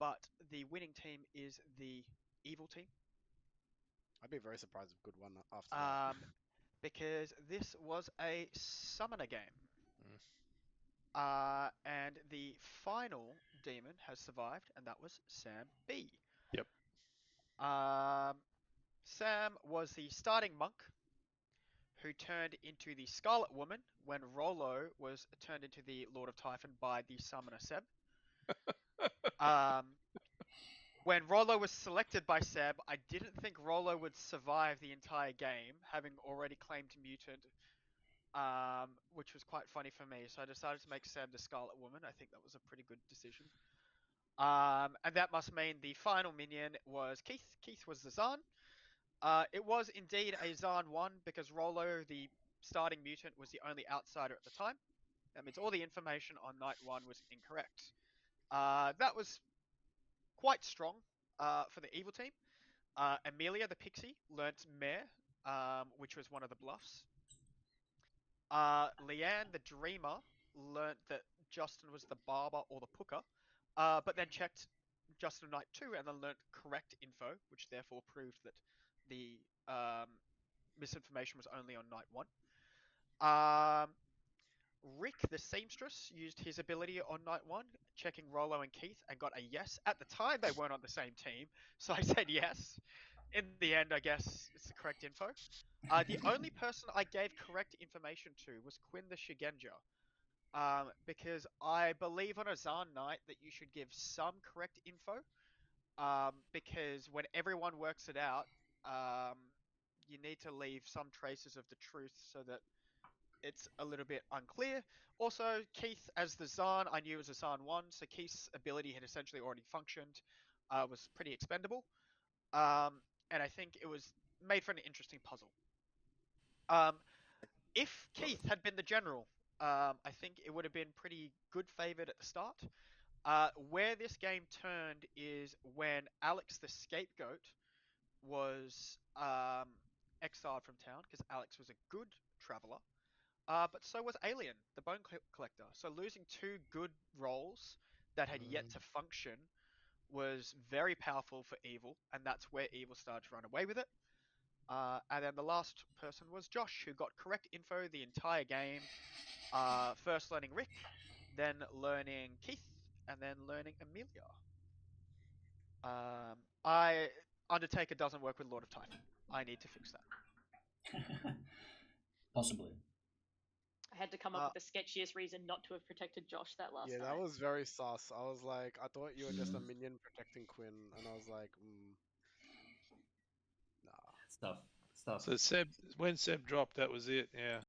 but the winning team is the evil team. I'd be very surprised if Good won after that. Because this was a summoner game. And the final demon has survived, and that was Sam B. Yep. Sam was the starting monk who turned into the Scarlet Woman when Rollo was turned into the Lord of Typhon by the summoner Seb. When Rollo was selected by Seb, I didn't think Rollo would survive the entire game, having already claimed mutant, which was quite funny for me. So I decided to make Seb the Scarlet Woman. I think that was a pretty good decision. And that must mean the final minion was Keith. Keith was the Xaaren't. It was indeed a Xaaren't 1 because Rollo, the starting mutant, was the only outsider at the time. That means all the information on Night 1 was incorrect. That was quite strong for the evil team. Amelia, the pixie, learnt Mare, which was one of the bluffs. Leanne, the dreamer, learnt that Justin was the barber or the pooker, but then checked Justin Night 2 and then learnt correct info, which therefore proved that the misinformation was only on Night 1. Rick, the seamstress, used his ability on Night 1, checking Rollo and Keith, and got a yes. At the time, they weren't on the same team, so I said yes. In the end, I guess it's the correct info. The only person I gave correct information to was Quinn the Shigenja, because I believe on a Xaaren't night that you should give some correct info, because when everyone works it out, you need to leave some traces of the truth so that it's a little bit unclear. Also, Keith as the Xaaren't, I knew it was a Xaaren't 1, so Keith's ability had essentially already functioned, was pretty expendable, and I think it was made for an interesting puzzle. If Keith had been the general, I think it would have been pretty good favored at the start. Where this game turned is when Alex the scapegoat was exiled from town, because Alex was a good traveler. But so was Alien, the bone collector. So losing two good roles that had yet to function was very powerful for Evil, and that's where Evil started to run away with it. And then the last person was Josh, who got correct info the entire game. First learning Rick, then learning Keith, and then learning Amelia. Undertaker doesn't work with Lord of Typhon. I need to fix that. Possibly. I had to come up with the sketchiest reason not to have protected Josh that last Yeah, night. that was very sus. I was like, I thought you were just a minion protecting Quinn, and I was like, nah. Stuff. So when Seb dropped, that was it. Yeah.